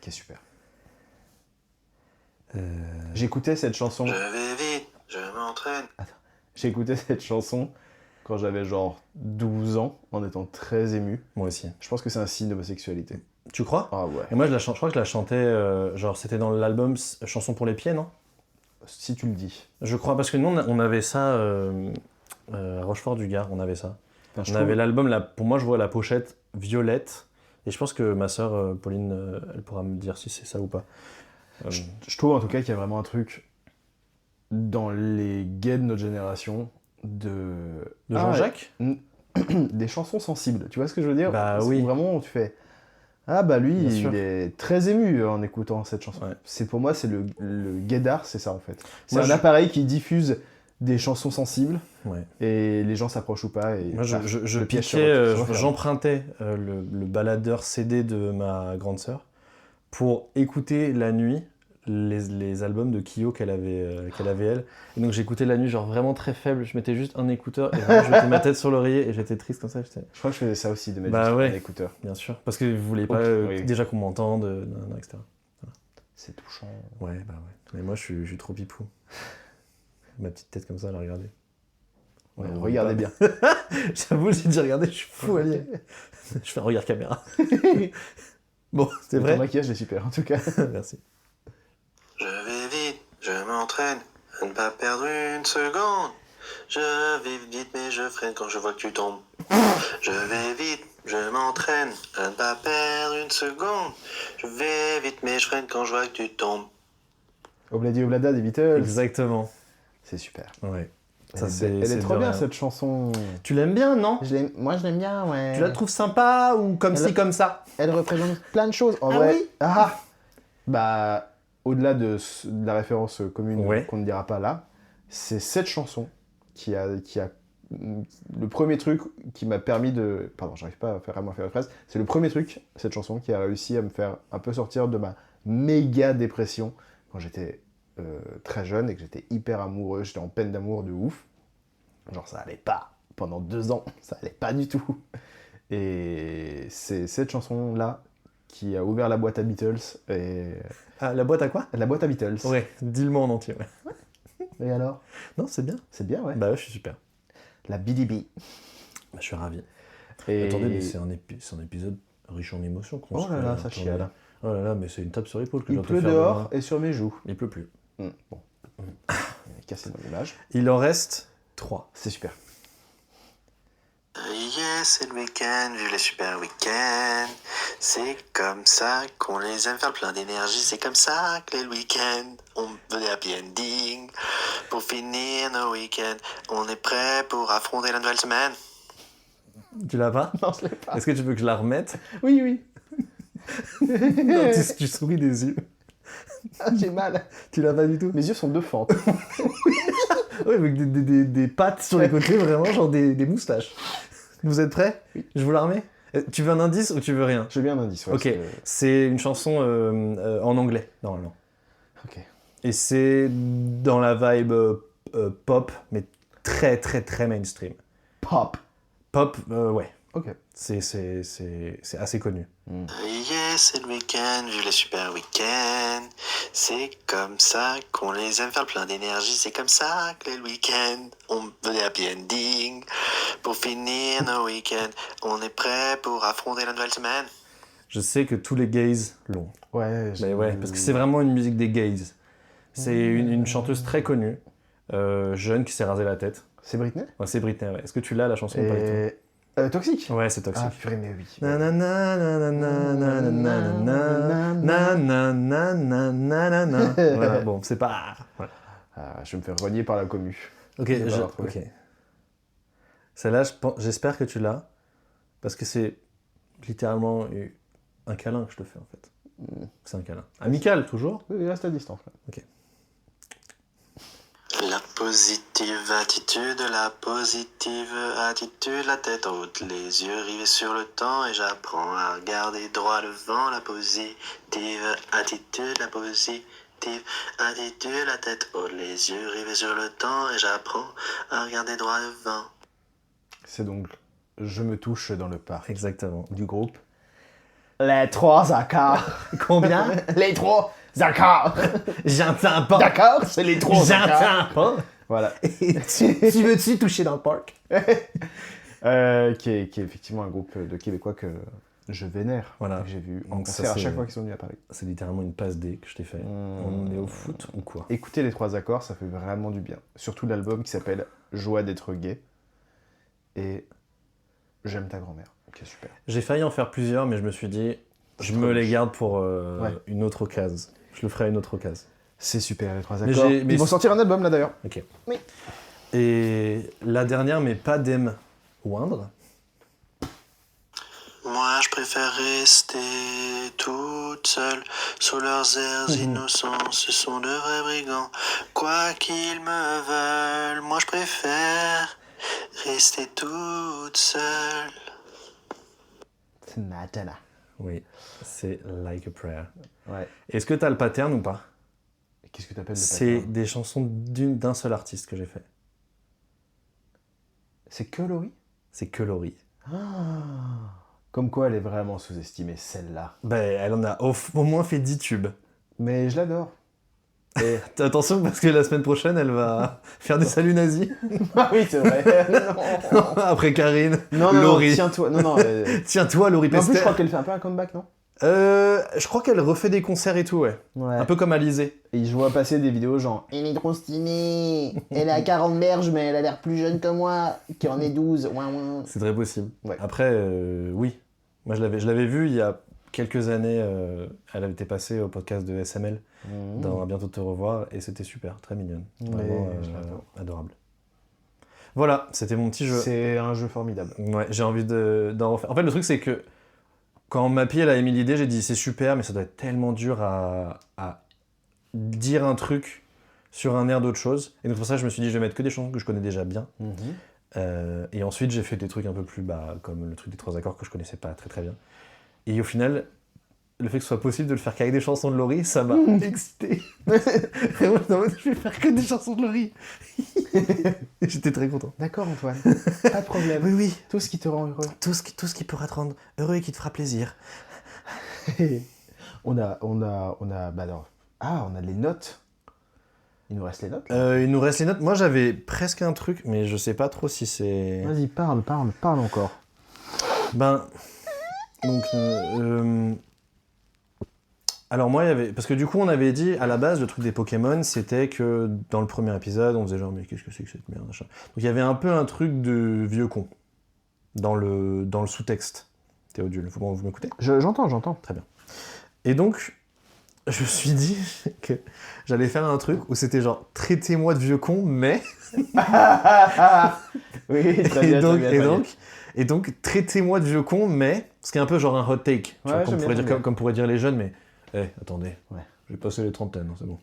qui est super. J'écoutais cette chanson. Je vais vite, je m'entraîne. J'écoutais cette chanson quand j'avais genre 12 ans, en étant très ému. Moi aussi. Je pense que c'est un signe d'homosexualité. Tu crois? Ah ouais. Et moi, je crois que je la chantais, genre, c'était dans l'album Chanson pour les pieds, non? Si tu le dis. Je crois, parce que nous, on avait ça à Rochefort-du-Gard, on avait ça. Enfin, je On trouve- avait l'album, pour moi, je vois la pochette violette, et je pense que ma sœur, Pauline, elle pourra me dire si c'est ça ou pas. Je trouve en tout cas qu'il y a vraiment un truc dans les gays de notre génération de Jean-Jacques? des chansons sensibles. Tu vois ce que je veux dire? Bah C'est oui. Vraiment, tu fais ah bah lui, Bien sûr. il est très ému en écoutant cette chanson. Ouais. C'est pour moi, c'est le gaydar, c'est ça en fait. C'est Moi, un appareil qui diffuse des chansons sensibles Ouais. et les gens s'approchent ou pas. Et Moi, paf, je le piège se piquais, referme. j'empruntais le baladeur CD de ma grande sœur pour écouter la nuit les albums de Kyo qu'elle avait elle. Et donc j'écoutais la nuit genre vraiment très faible, je mettais juste un écouteur et vraiment, je mettais ma tête sur l'oreiller et j'étais triste comme ça. Je crois que je faisais ça aussi, de mettre Bah juste ouais. un écouteur. Bien sûr, parce que vous voulez pas Ok, oui. déjà qu'on m'entende, etc. C'est touchant. Ouais, bah ouais. Mais moi je suis trop pipou. Ma petite tête comme ça, à la regarder. Ouais, on regardez voit bien. pas. J'avoue, j'ai déjà regardé, je suis fou allié. Je fais un regard caméra. Bon, c'est Ton vrai. maquillage est super en tout cas. Merci. Je vais vite, je m'entraîne, à ne pas perdre une seconde. Je vais vite, mais je freine quand je vois que tu tombes. Je vais vite, je m'entraîne, à ne pas perdre une seconde. Je vais vite, mais je freine quand je vois que tu tombes. Obladi Oblada des Beatles. Exactement. C'est super. Ouais. Elle est trop de bien rien. cette chanson. Tu l'aimes bien, non? Moi je l'aime bien, ouais. Tu la trouves sympa ou comme Elle- ci, comme ça? Elle représente plein de choses. En Ah vrai. oui Ah bah, au-delà de la référence commune Ouais. qu'on ne dira pas là, c'est cette chanson qui a le premier truc qui m'a permis de... Pardon, j'arrive pas à faire la phrase. C'est le premier truc, cette chanson, qui a réussi à me faire un peu sortir de ma méga dépression quand j'étais très jeune et que j'étais hyper amoureux, j'étais en peine d'amour de ouf. Genre ça allait pas. Pendant 2 ans, ça allait pas du tout. Et c'est cette chanson-là qui a ouvert la boîte à Beatles. Et... Ah, la boîte à quoi? La boîte à Beatles. Ouais, dis-le-moi en entier. Ouais. Et alors? Non, c'est bien. C'est bien, ouais. Bah ouais, je suis super. La BDB. Bah, je suis ravi. Et... Attendez, mais c'est un épisode riche en émotions. qu'on Oh se là fait, là, ça attendez. chiale. Oh là là, mais c'est une tape sur l'épaule que je Il dois te pleut faire dehors demain. et sur mes joues. Il pleut plus. Bon. Cassez mon image. Il en reste 3. C'est super. Yeah, c'est le week-end, vive les super week-ends. C'est comme ça qu'on les aime faire plein d'énergie. C'est comme ça que les week-ends, on veut des happy ending. Pour finir nos week-ends, on est prêt pour affronter la nouvelle semaine. Tu l'as pas? Non, je l'ai pas. Est-ce que tu veux que je la remette? Oui, oui. Non, tu souris des yeux. Ah, j'ai mal. Tu l'as pas du tout? Mes yeux sont deux fentes. Oui, avec des pattes sur les côtés, vraiment, genre des moustaches. Vous êtes prêts? Oui. Je vous la remets? Tu veux un indice ou tu veux rien? J'ai bien un indice. Ouais, Ok, c'est une chanson en anglais, normalement. Ok. Et c'est dans la vibe pop, mais très très très mainstream. Pop. Pop, ouais, Ok. c'est assez connu. Yeah, c'est le week-end, vive les super week-ends. C'est comme ça qu'on les aime faire plein d'énergie. C'est comme ça que les week-ends, on veut des happy ending. Pour finir nos week-ends, on est prêt pour affronter la nouvelle semaine. Je sais que tous les gays l'ont. Ouais. Mais ouais, parce que c'est vraiment une musique des gays. C'est une chanteuse très connue, jeune, qui s'est rasé la tête. C'est Britney. Ouais, c'est Britney, ouais. Est-ce que tu l'as, la chanson, ou pas du Et... Toxique. tout? Ouais, c'est Toxic. Ah purée, mais oui. Nanana, nanana, nanana, nanana, nanana, nanana. Voilà, bon, c'est pas... Voilà. Ah, je vais me faire renier par la commu. Ok, Je vais pas l'avoir trouvé. ok. Celle-là, j'espère que tu l'as, parce que c'est littéralement un câlin que je te fais, en fait. C'est un câlin. Amical, toujours. Oui, reste à distance. Là. positive attitude, la tête haute, les yeux rivés sur le temps, et j'apprends à regarder droit devant, la positive attitude, la tête haute, les yeux rivés sur le temps, et j'apprends à regarder droit devant. C'est donc Je me touche dans le parc Exactement. du groupe Les Trois Accords. Combien? Les Trois Accords. J'entends pas. D'accord, c'est les Trois Accords. J'entends pas. Voilà. Tu veux-tu toucher dans le parc? Qui est effectivement un groupe de Québécois que je vénère. Voilà. Que j'ai vu en Donc ça, concert à c'est- chaque fois qu'ils sont venus à Paris. C'est littéralement une passe D que je t'ai fait. On est au foot ou quoi? Écoutez Les Trois Accords, ça fait vraiment du bien. Surtout l'album qui s'appelle Joie d'être gay. Et J'aime ta grand-mère, qui est super. J'ai failli en faire plusieurs, mais je me suis dit, je trop me les moche. garde pour Ouais. une autre occasion. Je le ferai à une autre occasion. C'est super, Les Trois Mais Accords. mais Ils vont sortir un album là d'ailleurs. Ok. Oui. Et la dernière, mais pas d'Em Oindre. Moi, je préfère rester toute seule sous leurs airs innocents. Ce sont de vrais brigands, quoi qu'ils me veulent. Moi, je préfère rester toute seule. C'est Madonna. Oui, c'est Like a Prayer. Ouais. Est-ce que t'as le pattern ou pas? Qu'est-ce que t'appelles le C'est pattern? des chansons d'un seul artiste que j'ai fait. C'est que Laurie? C'est que Laurie. Comme quoi elle est vraiment sous-estimée, celle-là. Ben, elle en a au moins fait 10 tubes. Mais je l'adore. Et... Attention, parce que la semaine prochaine, elle va faire des saluts nazis. ah oui, c'est vrai. Après Karine, non, Laurie. tiens-toi. Non, Tiens-toi, Laurie mais en plus, Pester. je crois qu'elle fait un peu un comeback, non? Je crois qu'elle refait des concerts et tout, ouais. Ouais. Un peu comme Alizé. Et je vois passer des vidéos genre « Elle est trop stylée, elle a 40 berges mais elle a l'air plus jeune que moi, qui en est 12, ouin ouin. C'est très possible. Ouais. Après, oui. Moi, je l'avais vue il y a quelques années. Elle avait été passée au podcast de SML dans À bientôt te revoir. Et c'était super, très mignonne. Vraiment je l'adore. adorable. Voilà, c'était mon petit jeu. C'est un jeu formidable. Ouais, j'ai envie d'en refaire. En fait, le truc, c'est que quand Mappy, elle a émis l'idée, j'ai dit c'est super, mais ça doit être tellement dur à dire un truc sur un air d'autre chose. Et donc pour ça, je me suis dit, je vais mettre que des chansons que je connais déjà bien. Et ensuite, j'ai fait des trucs un peu plus comme le truc des Trois Accords que je connaissais pas très très bien. Et au final, le fait que ce soit possible de le faire qu'avec des chansons de Laurie, ça m'a excité. Vraiment, je vais faire que des chansons de Laurie. Et j'étais très content. D'accord Antoine, pas de problème. Oui, oui. Tout ce qui te rend heureux. Tout ce qui pourra te rendre heureux et qui te fera plaisir. on a les notes. Il nous reste les notes. Il nous reste les notes. Moi, j'avais presque un truc, mais je sais pas trop si c'est... Vas-y, parle encore. Ben, donc, alors moi, il y avait... Parce que du coup, on avait dit, à la base, le truc des Pokémon, c'était que dans le premier épisode, on faisait genre, mais qu'est-ce que c'est que cette merde, machin. Donc il y avait un peu un truc de vieux con dans le sous-texte. Théodule, vous m'écoutez ? J'entends. Très bien. Et donc, je me suis dit que j'allais faire un truc où c'était genre, traitez-moi de vieux con, mais... Oui, très bien. Et donc, traitez-moi de vieux con, mais... Ce qui est un peu genre un hot take, tu vois, j'aime bien. comme pourraient dire les jeunes, mais... attendez, Ouais. j'ai passé les trentaines, hein, c'est bon.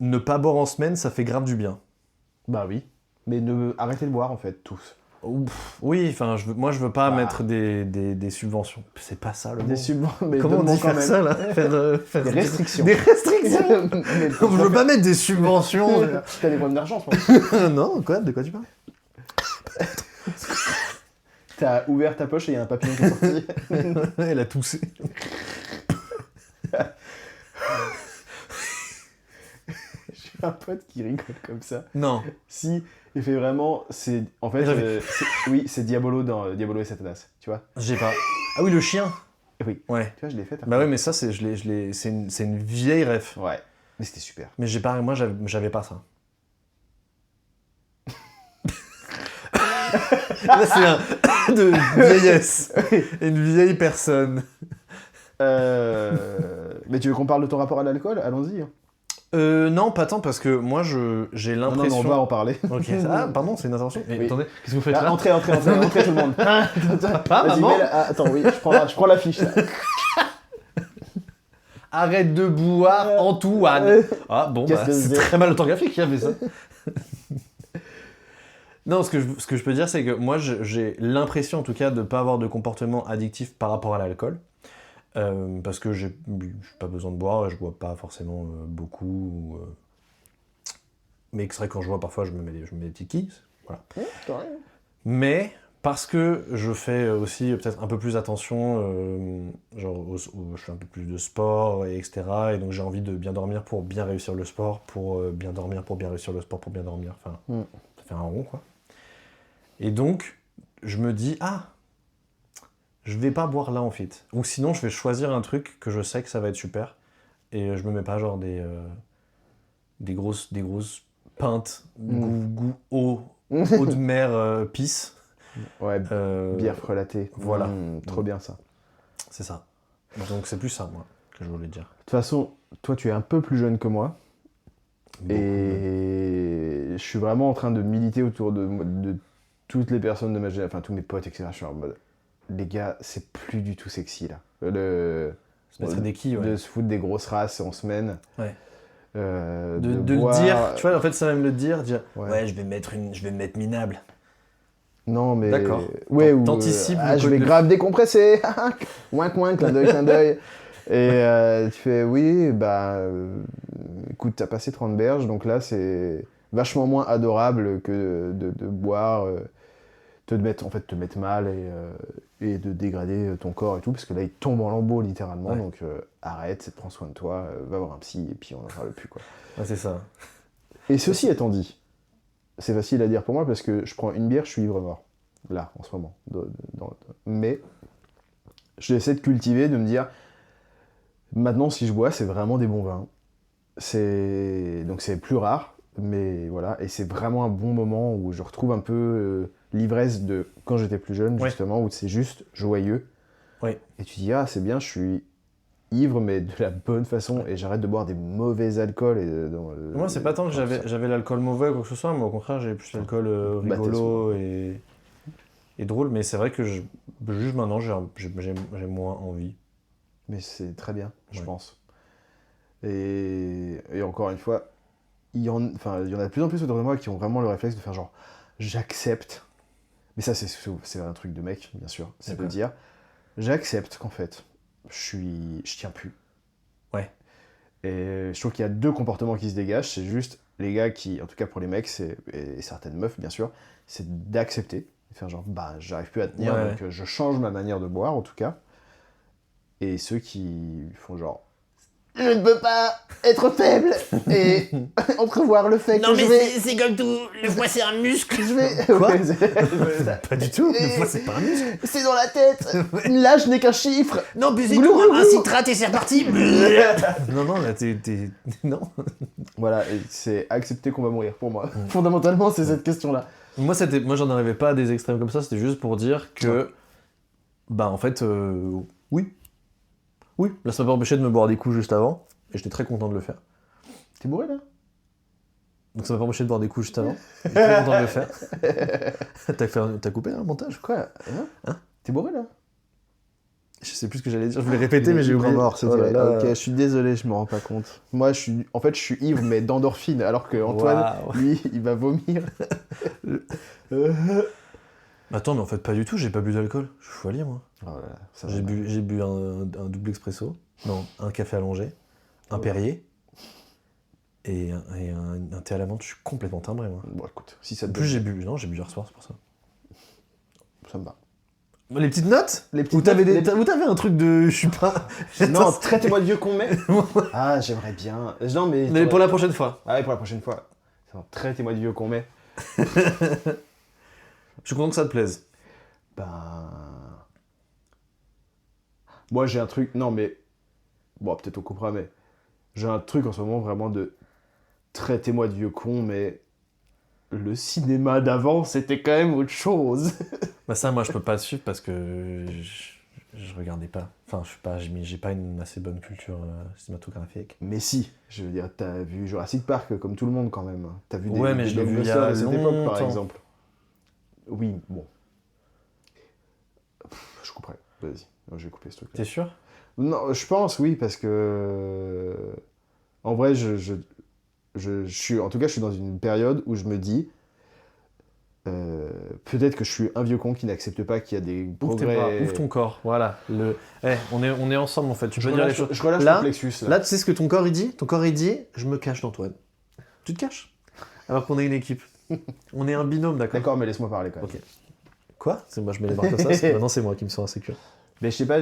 Ne pas boire en semaine, ça fait grave du bien. Bah oui. Mais arrêtez de boire en fait, tous. Oui, enfin, moi je veux pas mettre des subventions. C'est pas ça le mot. Des subventions. Mais Comment on dit quand faire même. ça là faire Des restrictions. Des restrictions. Mais Je veux pas mettre des subventions. T'as des problèmes d'argent en ce moment. Non, quoi? De quoi tu parles? T'as ouvert ta poche et il y a un papillon qui est sorti. Elle a toussé. J'ai un pote qui rigole comme ça. Non. Si, il fait vraiment. C'est en fait. C'est Diabolo dans Diabolo et Satanas, tu vois. J'ai pas. Ah oui, le chien. Oui. Ouais. Tu vois, je l'ai fait. Bah oui, mais ça, c'est une vieille ref. Ouais. Mais c'était super. Mais moi, j'avais pas ça. Là, c'est un de vieillesse. Une vieille personne. Mais tu veux qu'on parle de ton rapport à l'alcool? Allons-y. Non, pas tant, parce que moi, j'ai l'impression... Non, on va en parler. Ok. Ah, pardon, c'est une intervention. Mais Oui. attendez, qu'est-ce que vous faites Ah, là? entrez tout le monde. Papa, Vas-y, maman. attends, oui, je prends la fiche là. Arrête de boire, Antoine. Ah bon, Qu'est-ce que c'est c'est très mal orthographique qui a fait ça. Non, ce que je peux dire, c'est que moi, j'ai l'impression, en tout cas, de ne pas avoir de comportement addictif par rapport à l'alcool. Parce que j'ai pas besoin de boire et je bois pas forcément beaucoup. Mais c'est vrai que quand je bois, parfois, je me mets des petites quilles. Voilà. Mais parce que je fais aussi peut-être un peu plus attention, je fais un peu plus de sport, etc. Et donc j'ai envie de bien dormir pour bien réussir le sport, pour bien dormir, pour bien réussir le sport, pour bien dormir. Enfin, ça fait un rond, quoi. Et donc, je me dis, je vais pas boire là en fait. Ou sinon, je vais choisir un truc que je sais que ça va être super. Et je me mets pas genre des grosses pintes, goût eau de mer, pisse. Ouais, bière frelatée. Voilà. Trop bien ça. C'est ça. Donc c'est plus ça, moi, que je voulais dire. De toute façon, toi, tu es un peu plus jeune que moi. Et je suis vraiment en train de militer autour de toutes les personnes de ma génération, enfin tous mes potes, etc. Je suis en mode, les gars, c'est plus du tout sexy là. Se mettre des quilles, ouais. De se foutre des grosses races en semaine. Ouais. De le boire... dire, tu vois, en fait, ça va me le dire, Ouais. je vais me mettre minable. Non, mais... D'accord. Ouais, ou... T'anticipes je vais grave décompresser. Ouin, clin d'œil. Et tu fais, oui, écoute, t'as passé 30 berges, donc là, c'est vachement moins adorable que de boire, te mettre mal et de dégrader ton corps et tout, parce que là, il tombe en lambeaux, littéralement, Ouais. donc arrête, prends soin de toi, va voir un psy, et puis on n'en parle plus, quoi. Ouais, c'est ça. Et ceci étant dit, c'est facile à dire pour moi, parce que je prends une bière, je suis ivre-mort, là, en ce moment. Mais j'essaie de cultiver, de me dire... Maintenant, si je bois, c'est vraiment des bons vins. Donc c'est plus rare, mais voilà. Et c'est vraiment un bon moment où je retrouve un peu l'ivresse de quand j'étais plus jeune, justement, où c'est juste joyeux. Ouais. Et tu dis, c'est bien, je suis ivre, mais de la bonne façon, et j'arrête de boire des mauvais alcools. Moi, c'est pas tant que j'avais l'alcool mauvais ou quoi que ce soit, mais au contraire, j'avais plus l'alcool rigolo et drôle. Mais c'est vrai que juste maintenant, j'ai moins envie. Mais c'est très bien, je pense. Et encore une fois, il y en a de plus en plus autour de moi qui ont vraiment le réflexe de faire genre, j'accepte. Mais ça, c'est un truc de mec, bien sûr. C'est de dire, j'accepte qu'en fait, je tiens plus. Ouais. Et je trouve qu'il y a deux comportements qui se dégagent. C'est juste les gars qui, en tout cas pour les mecs, et certaines meufs, bien sûr, c'est d'accepter. De faire genre, j'arrive plus à tenir, donc je change ma manière de boire, en tout cas. Et ceux qui font genre, je ne peux pas être faible et entrevoir le fait que je vais... c'est comme tout, le foie c'est un muscle. Je vais... Quoi? Pas du tout, le foie c'est pas un muscle. C'est dans la tête. Là, je n'ai qu'un chiffre. Non, mais c'est tout, un citrate et c'est reparti. Non, là, non. Voilà, et c'est accepter qu'on va mourir, pour moi. Fondamentalement, c'est cette question-là. Moi, j'en arrivais pas à des extrêmes comme ça, c'était juste pour dire que... en fait, oui. Oui, là, ça m'a pas empêché de me boire des coups juste avant, et j'étais très content de le faire. T'es bourré, là? Donc ça m'a pas empêché de boire des coups juste avant, j'étais très content de le faire. T'as coupé le montage? Quoi? Hein? T'es bourré, là? Je sais plus ce que j'allais dire, je voulais répéter, mais j'ai oublié. Ok, je suis désolé, je me rends pas compte. Moi, je suis ivre, mais d'endorphine, alors que Antoine, lui, il va vomir. Attends, mais en fait, pas du tout, j'ai pas bu d'alcool. Je suis folie, moi. Oh là là, ça J'ai bu un double espresso, non, un café allongé, un Perrier, et un thé à la menthe. Je suis complètement timbré, moi. Bon, écoute, si ça te En plus, j'ai bu hier soir, c'est pour ça. Ça me va. Les petites notes? Ou t'avais un truc de... Je suis pas... Non, traitez-moi de vieux con, mais... Ah, j'aimerais bien... Non, mais pour la prochaine fois. Ah ouais, pour la prochaine fois. Traitez-moi de vieux con, mais... Je suis content que ça te plaise. Moi, j'ai un truc... Non, mais... Bon, peut-être on coupera, mais... J'ai un truc en ce moment vraiment de... Traitez-moi de vieux con, mais... Le cinéma d'avant, c'était quand même autre chose. Ça, moi, je peux pas le suivre parce que je regardais pas. Enfin, j'ai pas une assez bonne culture cinématographique. Mais si, je veux dire, t'as vu Jurassic Park comme tout le monde quand même. T'as vu mais je l'ai vu il y a de cette époque, par longtemps. exemple. Oui, bon. Je couperai. Vas-y, je vais couper ce truc-là. T'es sûr? Non, je pense, oui, parce que... En vrai, je suis... En tout cas, je suis dans une période où je me dis... peut-être que je suis un vieux con qui n'accepte pas qu'il y a des Ouvre tes bras, progrès... ouvre ton corps, voilà. On est ensemble en fait, tu peux Je dire les relâche, choses. je relâche Là, mon plexus, là. Là, tu sais ce que ton corps il dit? Ton corps il dit, je me cache d'Antoine. Tu te caches. Alors qu'on est une équipe. On est un binôme, d'accord? D'accord, mais laisse-moi parler quand même. Ok. Quoi? C'est moi, je mets les bras comme ça, maintenant c'est moi qui me sens insécure. Mais je sais pas,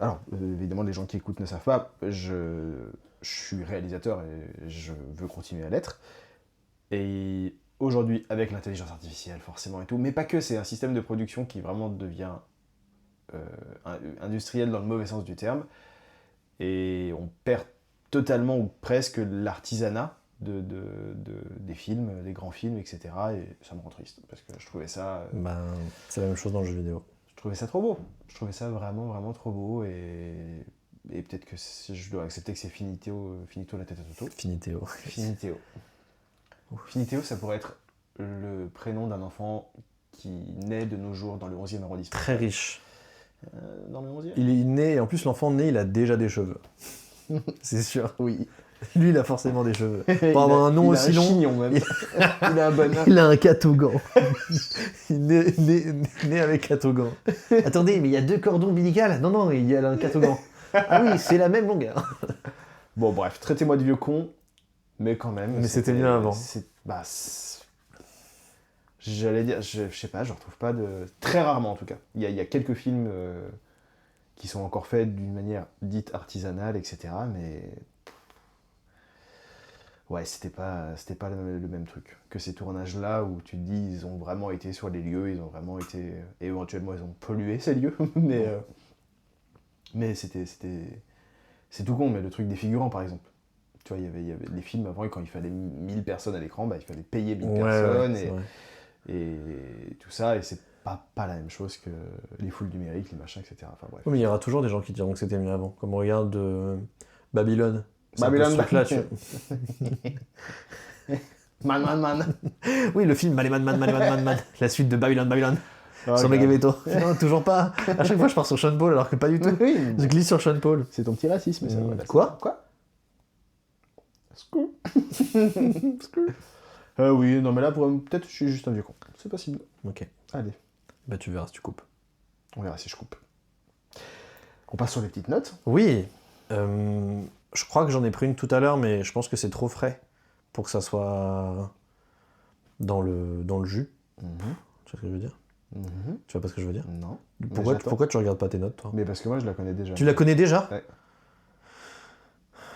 Alors, évidemment, les gens qui écoutent ne savent pas, je suis réalisateur et je veux continuer à l'être. Et aujourd'hui, avec l'intelligence artificielle, forcément et tout, mais pas que, c'est un système de production qui vraiment devient industriel dans le mauvais sens du terme. Et on perd totalement ou presque l'artisanat des films, des grands films, etc. Et ça me rend triste, parce que je trouvais ça... Ben, c'est la même chose dans le jeu vidéo. Je trouvais ça trop beau. Je trouvais ça vraiment, vraiment trop beau. Et peut-être que je dois accepter que c'est finito la tête à Toto. Finiteo. Finiteo. Finiteo, ça pourrait être le prénom d'un enfant qui naît de nos jours dans le 11e arrondissement. Très riche. Dans le 11e Il est né, et en plus l'enfant né, il a déjà des cheveux. C'est sûr. Oui. Lui, il a forcément des cheveux. Pour avoir un nom aussi long, chignon, même. Il a un bon nom. il a un catogan. Il est né avec catogan. Attendez, mais il y a 2 cordons ombilicales? Non, il y a un catogan. Ah oui, c'est la même longueur. Bon, bref, traitez-moi de vieux con, mais quand même. Mais c'était mieux avant. J'allais dire, je sais pas, je retrouve pas de... Très rarement, en tout cas. Il y a quelques films qui sont encore faits d'une manière dite artisanale, etc., mais... Ouais, c'était pas le même truc que ces tournages-là où tu te dis ils ont vraiment été sur les lieux, ils ont vraiment été... Et éventuellement, ils ont pollué ces lieux, mais c'est tout con, mais le truc des figurants, par exemple. Tu vois, il y avait des films avant, et quand il fallait 1000 personnes à l'écran, bah, il fallait payer 1000 personnes, et tout ça, et c'est pas la même chose que les foules numériques, les machins, etc. Enfin bref. Oui, mais il y aura toujours des gens qui diront que c'était mieux avant. Comme on regarde Babylone. Babylone, là, Man. Oui, le film Man. La suite de Babylone. Oh, sur Megaveto. Non, toujours pas. À chaque fois, je pars sur Sean Paul, alors que pas du tout. Oui, Je glisse sur Sean Paul. c'est ton petit racisme, ça. Voilà. Quoi? Oui, non, mais là, peut-être je suis juste un vieux con. C'est possible. Ok. Allez, Bah, tu verras si tu coupes. on verra si je coupe. On passe sur les petites notes. Oui. Je crois que j'en ai pris une tout à l'heure, mais je pense que c'est trop frais pour que ça soit dans le jus. Tu vois ce que je veux dire? Tu vois pas ce que je veux dire? Non. Pourquoi tu regardes pas tes notes, toi? Mais parce que moi, je la connais déjà. Tu la connais déjà? Ouais.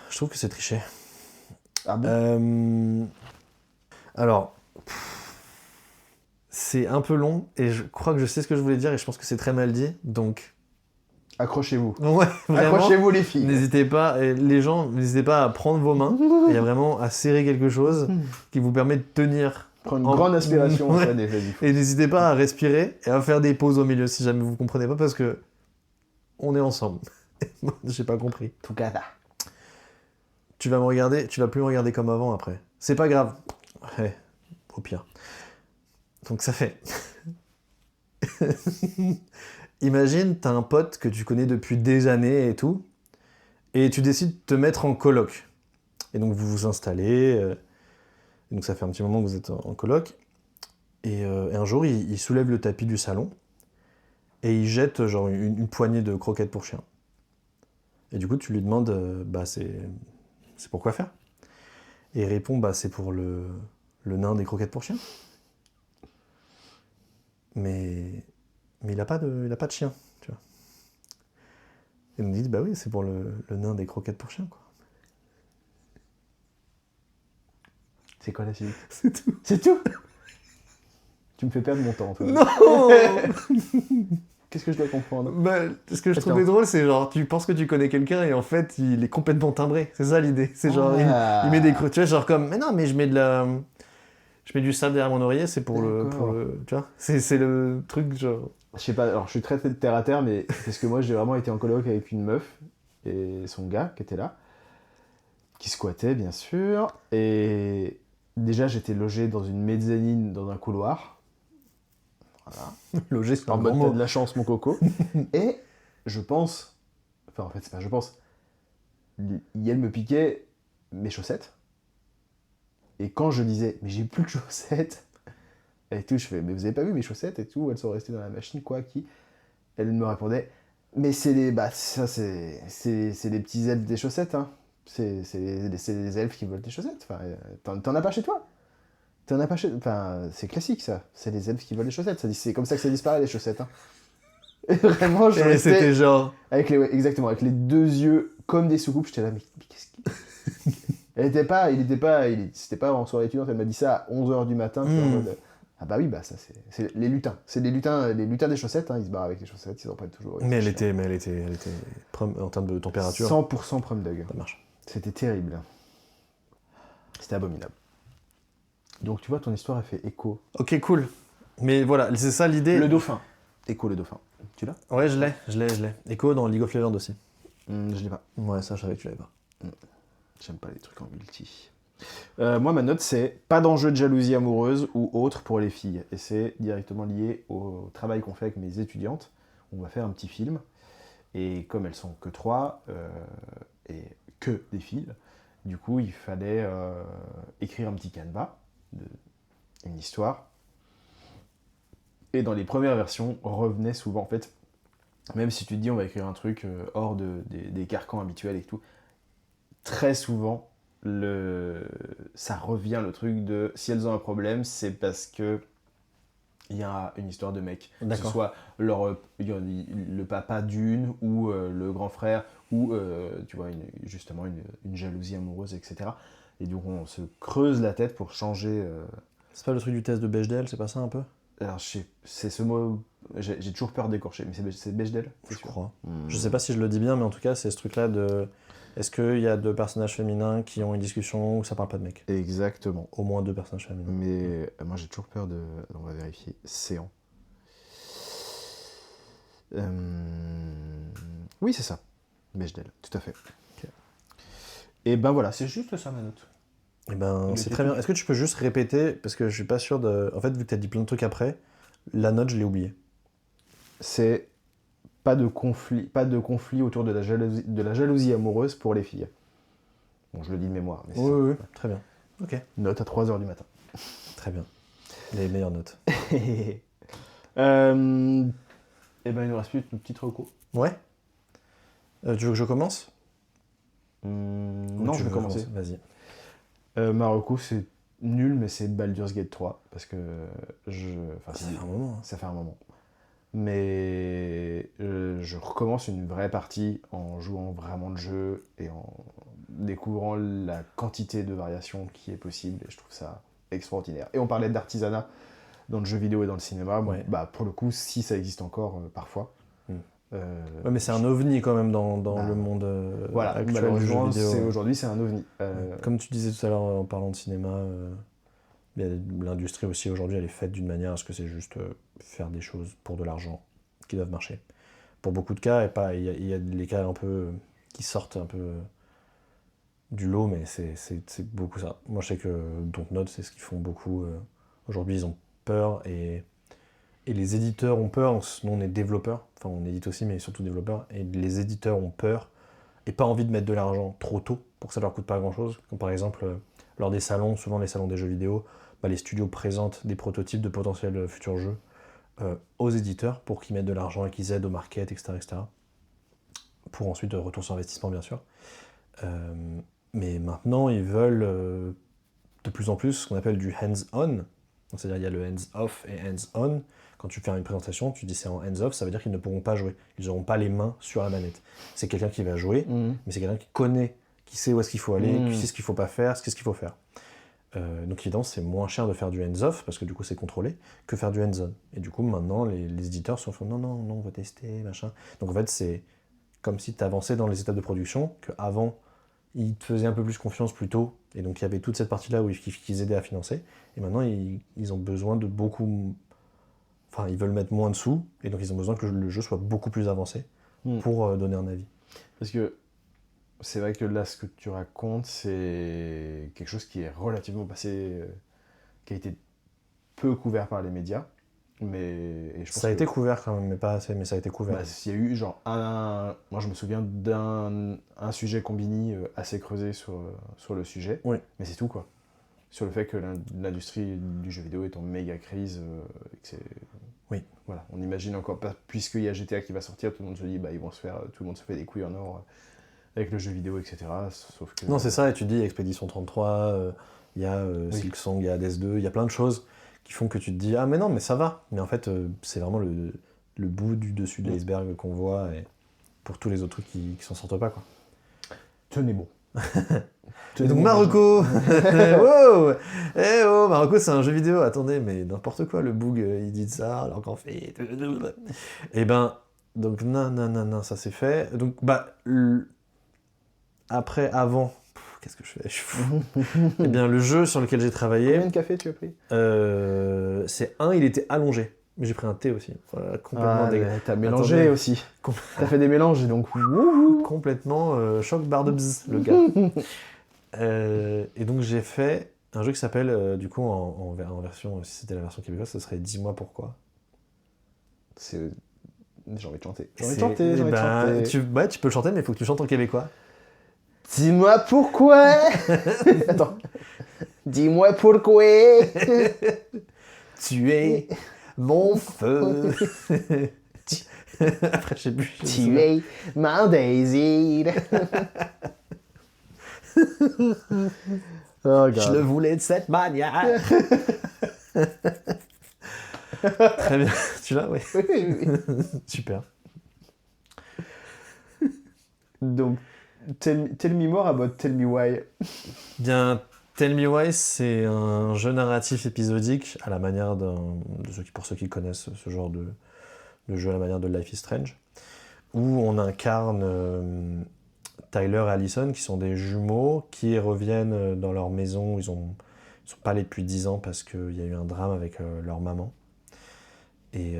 Je trouve que c'est triché. Ah bon? Alors, c'est un peu long, et je crois que je sais ce que je voulais dire, et je pense que c'est très mal dit, donc... Accrochez-vous. Ouais, vraiment. Accrochez-vous, les filles. N'hésitez pas, et les gens, n'hésitez pas à prendre vos mains, et à vraiment à serrer quelque chose qui vous permet de tenir. Prendre une grande aspiration. Ouais. Vas-y. Et n'hésitez pas à respirer, et à faire des pauses au milieu, si jamais vous comprenez pas, parce que on est ensemble. J'ai pas compris. Tout cas, Tu vas plus me regarder comme avant après. C'est pas grave. Ouais, au pire. Donc ça fait... Imagine, t'as un pote que tu connais depuis des années et tout, et tu décides de te mettre en coloc. Et donc vous vous installez, et donc ça fait un petit moment que vous êtes en coloc, et un jour il soulève le tapis du salon, et il jette genre une poignée de croquettes pour chien. Et du coup tu lui demandes, c'est pour quoi faire? Et il répond, c'est pour le nain des croquettes pour chien. Mais il a pas de chien, tu vois. Et nous dit, bah oui, c'est pour le nain des croquettes pour chien, quoi. c'est quoi la suite? C'est tout. C'est tout. Tu me fais perdre mon temps, toi. Non. Qu'est-ce que je dois comprendre? Ce que je trouvais Attends. drôle, c'est genre, tu penses que tu connais quelqu'un et en fait, il est complètement timbré. C'est ça l'idée. C'est genre, Ah. il met des croquettes, tu vois, genre comme, mais non, mais je mets du sable derrière mon oreiller, c'est pour le, tu vois, c'est le truc genre. Je sais pas, alors je suis très terre à terre, mais parce que moi j'ai vraiment été en coloc avec une meuf et son gars qui était là, qui squattait bien sûr, et déjà j'étais logé dans une mezzanine dans un couloir, voilà, Logé, c'est un en bon mode mot. t'as de la chance mon coco, et je pense, enfin en fait c'est pas je pense, Yael me piquait mes chaussettes, et quand je disais mais j'ai plus de chaussettes, et tout, je fais mais vous avez pas vu mes chaussettes et tout, elles sont restées dans la machine quoi, qui, elle me répondait mais c'est les, bah ça c'est les petits elfes des chaussettes, hein. C'est les elfes qui volent tes chaussettes, enfin t'en as pas chez toi. T'en as pas chez... Enfin, c'est classique, ça. C'est les elfes qui volent les chaussettes. C'est comme ça que ça disparaît, les chaussettes. Hein. Et vraiment, je Et restais... c'était genre... Ouais, exactement, avec les deux yeux comme des soucoupes. J'étais là, mais qu'est-ce qu'il... C'était pas en soirée étudiante. Elle m'a dit ça à 11h du matin. En mode, ah bah oui, bah ça, c'est les lutins. C'est les lutins des chaussettes. Hein. Ils se barrent avec les chaussettes. Ils en prennent toujours. Mais elle était en termes de température. 100% prom dog. Ça marche. C'était terrible. C'était abominable. Donc tu vois, ton histoire a fait écho. Ok, cool. Mais voilà, c'est ça l'idée. Le dauphin. Écho le dauphin. Tu l'as? Ouais, je l'ai. Echo dans League of Legends aussi. Je l'ai pas. Ouais, ça, je savais que tu l'avais pas. J'aime pas les trucs en multi. Moi, ma note, c'est pas d'enjeu de jalousie amoureuse ou autre pour les filles. Et c'est directement lié au travail qu'on fait avec mes étudiantes. On va faire un petit film. Et comme elles sont que 3, et que des filles, du coup, il fallait écrire un petit canevas, une histoire. Et dans les premières versions, revenait souvent, en fait, même si tu te dis on va écrire un truc hors des carcans habituels et tout, très souvent, ça revient le truc de si elles ont un problème, c'est parce que il y a une histoire de mec. Que ce soit le papa d'une, ou le grand frère, ou tu vois, justement une jalousie amoureuse, etc. Et donc on se creuse la tête pour changer... C'est pas le truc du test de Bechdel, c'est pas ça un peu? Alors c'est ce mot, j'ai toujours peur d'écorcher, mais c'est Bechdel, je crois. Je sais pas si je le dis bien, mais en tout cas c'est ce truc-là de... Est-ce qu'il y a 2 personnages féminins qui ont une discussion où ça parle pas de mec? Exactement. Au moins 2 personnages féminins. Mais moi j'ai toujours peur de... On va vérifier. Séant. Oui, c'est ça. Bechdel, tout à fait. Okay. Et ben voilà, c'est juste ça ma note. Et ben c'est très bien. Est-ce que tu peux juste répéter, parce que je suis pas sûr de... En fait, vu que tu as dit plein de trucs après, la note je l'ai oubliée. C'est pas de conflit autour de la jalousie amoureuse pour les filles. Bon, je le dis de mémoire. Mais oui, très bien. Ok. Note à 3h du matin. Très bien. Les meilleures notes. Et ben il nous reste plus une petite reco. Ouais. Tu veux que je commence? Non, je vais commencer. Vas-y. Ma reco, c'est nul, mais c'est Baldur's Gate 3, parce que ça fait un moment. Ça fait un moment. Mais je recommence une vraie partie en jouant vraiment le jeu et en découvrant la quantité de variations qui est possible, et je trouve ça extraordinaire. Et on parlait d'artisanat dans le jeu vidéo et dans le cinéma, ouais. Bah, pour le coup, si ça existe encore parfois. Ouais, mais c'est un ovni quand même dans le monde voilà, actuel du jeu vidéo. Aujourd'hui, c'est un ovni. Comme tu disais tout à l'heure en parlant de cinéma, l'industrie aussi aujourd'hui, elle est faite d'une manière à ce que c'est juste faire des choses pour de l'argent qui doivent marcher. Pour beaucoup de cas, il y a les cas un peu qui sortent un peu du lot, mais c'est beaucoup ça. Moi, je sais que Dontnod, c'est ce qu'ils font beaucoup. Aujourd'hui, ils ont peur et les éditeurs ont peur. Nous, on est développeurs, enfin, on édite aussi, mais surtout développeurs. Et les éditeurs ont peur et pas envie de mettre de l'argent trop tôt pour que ça leur coûte pas grand-chose. Comme par exemple, lors des salons, souvent les salons des jeux vidéo, les studios présentent des prototypes de potentiels futurs jeux aux éditeurs pour qu'ils mettent de l'argent et qu'ils aident au market, etc., etc. Pour ensuite retour sur investissement, bien sûr. Mais maintenant, ils veulent de plus en plus ce qu'on appelle du hands-on. C'est-à-dire il y a le hands-off et hands-on. Quand tu fais une présentation, tu dis c'est en hands-off, ça veut dire qu'ils ne pourront pas jouer. Ils n'auront pas les mains sur la manette. C'est quelqu'un qui va jouer, mais c'est quelqu'un qui connaît, qui sait où est-ce qu'il faut aller, qui sait ce qu'il ne faut pas faire, qu'est-ce qu'il faut faire. Donc évidemment, c'est moins cher de faire du hands-off, parce que du coup c'est contrôlé, que faire du hands-on. Et du coup, maintenant, les éditeurs sont fait non, on va tester, machin. Donc en fait, c'est comme si tu avançais dans les étapes de production, qu'avant, ils te faisaient un peu plus confiance plus tôt, et donc il y avait toute cette partie-là où ils aidaient à financer, et maintenant, ils ont besoin de beaucoup... Enfin, ils veulent mettre moins de sous, et donc ils ont besoin que le jeu soit beaucoup plus avancé pour donner un avis. Parce que c'est vrai que là, ce que tu racontes, c'est quelque chose qui est relativement passé, qui a été peu couvert par les médias. Et je pense Ça a que- été couvert quand même, mais pas assez, mais ça a été couvert. Bah, il y a eu genre moi je me souviens d'un sujet Combini assez creusé sur le sujet, Oui. mais c'est tout quoi. Sur le fait que l'industrie du jeu vidéo est en méga crise, et que c'est... Oui. Voilà, on imagine encore pas, puisqu'il y a GTA qui va sortir, tout le monde se dit bah tout le monde se fait des couilles en or avec le jeu vidéo, etc. Sauf que... Non, c'est ça, et tu dis Expédition 33, il y a Oui. Silksong, il y a Hades 2, il y a plein de choses qui font que tu te dis ah mais non, mais ça va. Mais en fait, c'est vraiment le bout du dessus de l'iceberg qu'on voit, et pour tous les autres trucs qui s'en sortent pas, quoi. Tenez bon. Et donc Marocco wow. Eh oh, Marocco c'est un jeu vidéo, attendez, mais n'importe quoi, le boug il dit ça, alors qu'en fait... Et ben, donc non, ça c'est fait. Donc bah, après, avant... Qu'est-ce que je fais? Je suis fou. Eh bien, le jeu sur lequel j'ai travaillé, Combien de café tu as pris? il était allongé. Mais j'ai pris un thé aussi. Voilà, complètement T'as mélangé Attendez. aussi. T'as fait des mélanges, et donc... complètement choc barre de bzz, le gars. Et donc j'ai fait un jeu qui s'appelle, du coup, en version, si c'était la version québécoise, ce serait Dis-moi pourquoi. J'ai envie de chanter. Tu peux le chanter, mais il faut que tu chantes en québécois. Dis-moi pourquoi. Attends. Dis-moi pourquoi. Tu es mon feu. Après, je sais plus. Tu es mon désir. Oh, Je le voulais de cette manière. Très bien. Tu l'as, oui. Oui. Super. Donc, tell me more about Tell Me Why. Bien, Tell Me Why, c'est un jeu narratif épisodique à la manière pour ceux qui connaissent ce genre de jeu à la manière de Life is Strange, où on incarne Tyler et Allison, qui sont des jumeaux, qui reviennent dans leur maison. Ils sont pas allés depuis 10 ans parce qu'il y a eu un drame avec leur maman. Et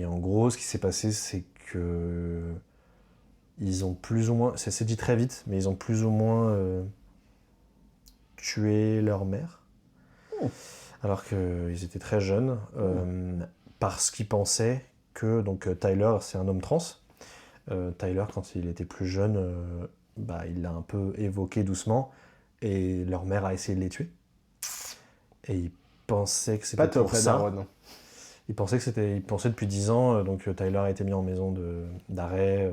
en gros, ce qui s'est passé, c'est que ils ont plus ou moins, c'est dit très vite, mais ils ont plus ou moins tué leur mère, alors qu'ils étaient très jeunes, parce qu'ils pensaient que, donc Tyler, c'est un homme trans. Tyler, quand il était plus jeune, il l'a un peu évoqué doucement, et leur mère a essayé de les tuer. Et ils pensaient que c'était Pas top, pour ça. Daron. Ils pensaient depuis 10 ans, donc Tyler a été mis en maison d'arrêt,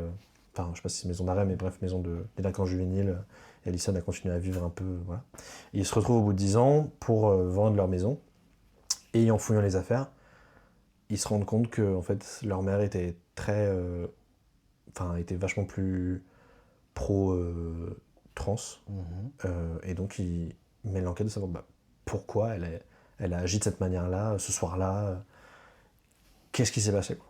enfin je sais pas si c'est maison d'arrêt, mais bref, maison de délinquants juvéniles, et Allison a continué à vivre un peu, voilà. Et ils se retrouvent au bout de 10 ans pour vendre leur maison, et en fouillant les affaires, ils se rendent compte que en fait, leur mère était était vachement plus pro-trans, et donc ils mènent l'enquête de savoir pourquoi elle a agi de cette manière-là, ce soir-là, qu'est-ce qui s'est passé, quoi.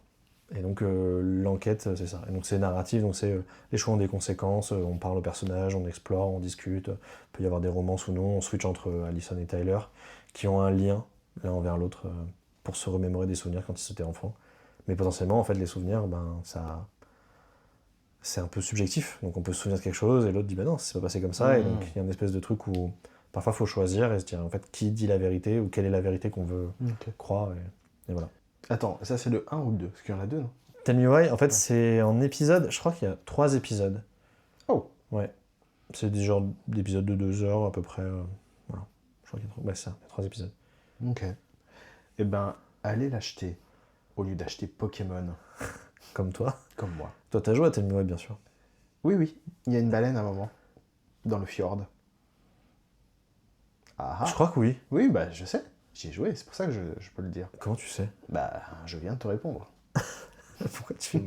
Et donc l'enquête, c'est ça. Et donc c'est narratif, donc c'est les choix ont des conséquences, on parle aux personnages, on explore, on discute, il peut y avoir des romances ou non, on switch entre Allison et Tyler, qui ont un lien l'un envers l'autre pour se remémorer des souvenirs quand ils étaient enfants. Mais potentiellement, en fait, les souvenirs, c'est un peu subjectif. Donc on peut se souvenir de quelque chose et l'autre dit non, ça s'est pas passé comme ça. Et donc il y a une espèce de truc où parfois il faut choisir et se dire en fait qui dit la vérité ou quelle est la vérité qu'on veut croire. Et voilà. Attends, ça c'est le 1 ou le 2? Parce qu'il y en a 2, non? Tell Me Why, en fait, c'est en épisode, je crois qu'il y a 3 épisodes. Oh. Ouais. C'est des genres d'épisodes de 2 heures à peu près. Voilà. Je crois qu'il y a 3 épisodes. Ok. Eh ben, allez l'acheter au lieu d'acheter Pokémon. Comme toi. Comme moi. Toi, t'as joué à Tell Me Why, bien sûr. Oui. Il y a une baleine à un moment. Dans le fjord. Ah. Je crois que oui. Oui, bah je sais. J'y ai joué, c'est pour ça que je peux le dire. Comment tu sais? Bah, je viens de te répondre. Pourquoi tu fais...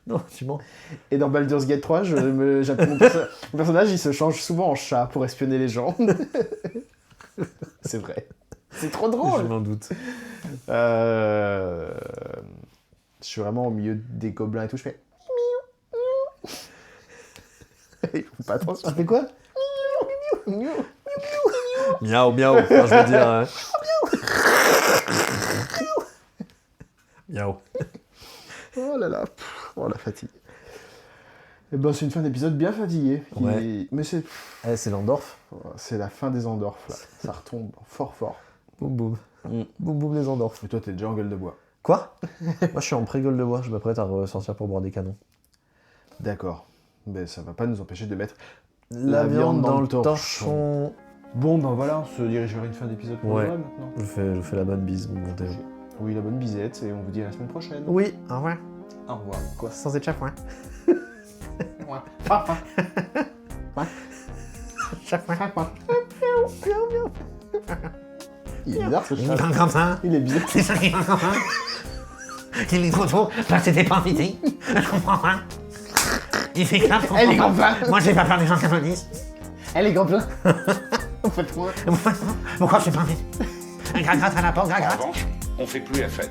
Non, tu mens. Et dans Baldur's Gate 3, mon personnage, il se change souvent en chat pour espionner les gens. C'est vrai. C'est trop drôle. Je m'en doute. Je suis vraiment au milieu des gobelins et tout, je fais... Ils font pas attention. Ça fait quoi? Miaou, miaou. Enfin, je veux dire... Miaou. Oh là là, oh la fatigue. Et ben c'est une fin d'épisode bien fatiguée. Ouais. Mais c'est C'est l'Andorf. la fin des endorphs là. Ça retombe fort fort. Boum boum. Boum boum les endorphins. Et toi, t'es déjà en gueule de bois. Quoi? Moi, je suis en pré-gueule de bois, je m'apprête à ressortir pour boire des canons. D'accord. Mais ça va pas nous empêcher de mettre La viande dans le torchon. Bon, ben voilà, on se dirige vers une fin d'épisode pour Ouais. de vrai, maintenant. Je fais la bonne bise, mon Théo. Oui, la bonne bisette, et on vous dit à la semaine prochaine. Oui, au revoir. Au revoir. Quoi? Sans échafouin. Échafouin. Il est bizarre ce chat. Comme ça. Il est bizarre. C'est ça qui va comme ça. Il est trop tôt, parce que t'étais pas invité. Je comprends pas. Il fait clap, je comprends Elle est pas. comme ça. Moi, je vais pas faire des gens 90. Elle est comme ça. En fait, moi. Pourquoi je suis pas invité? Gratte à la porte, En gratte. revanche, on fait plus la fête.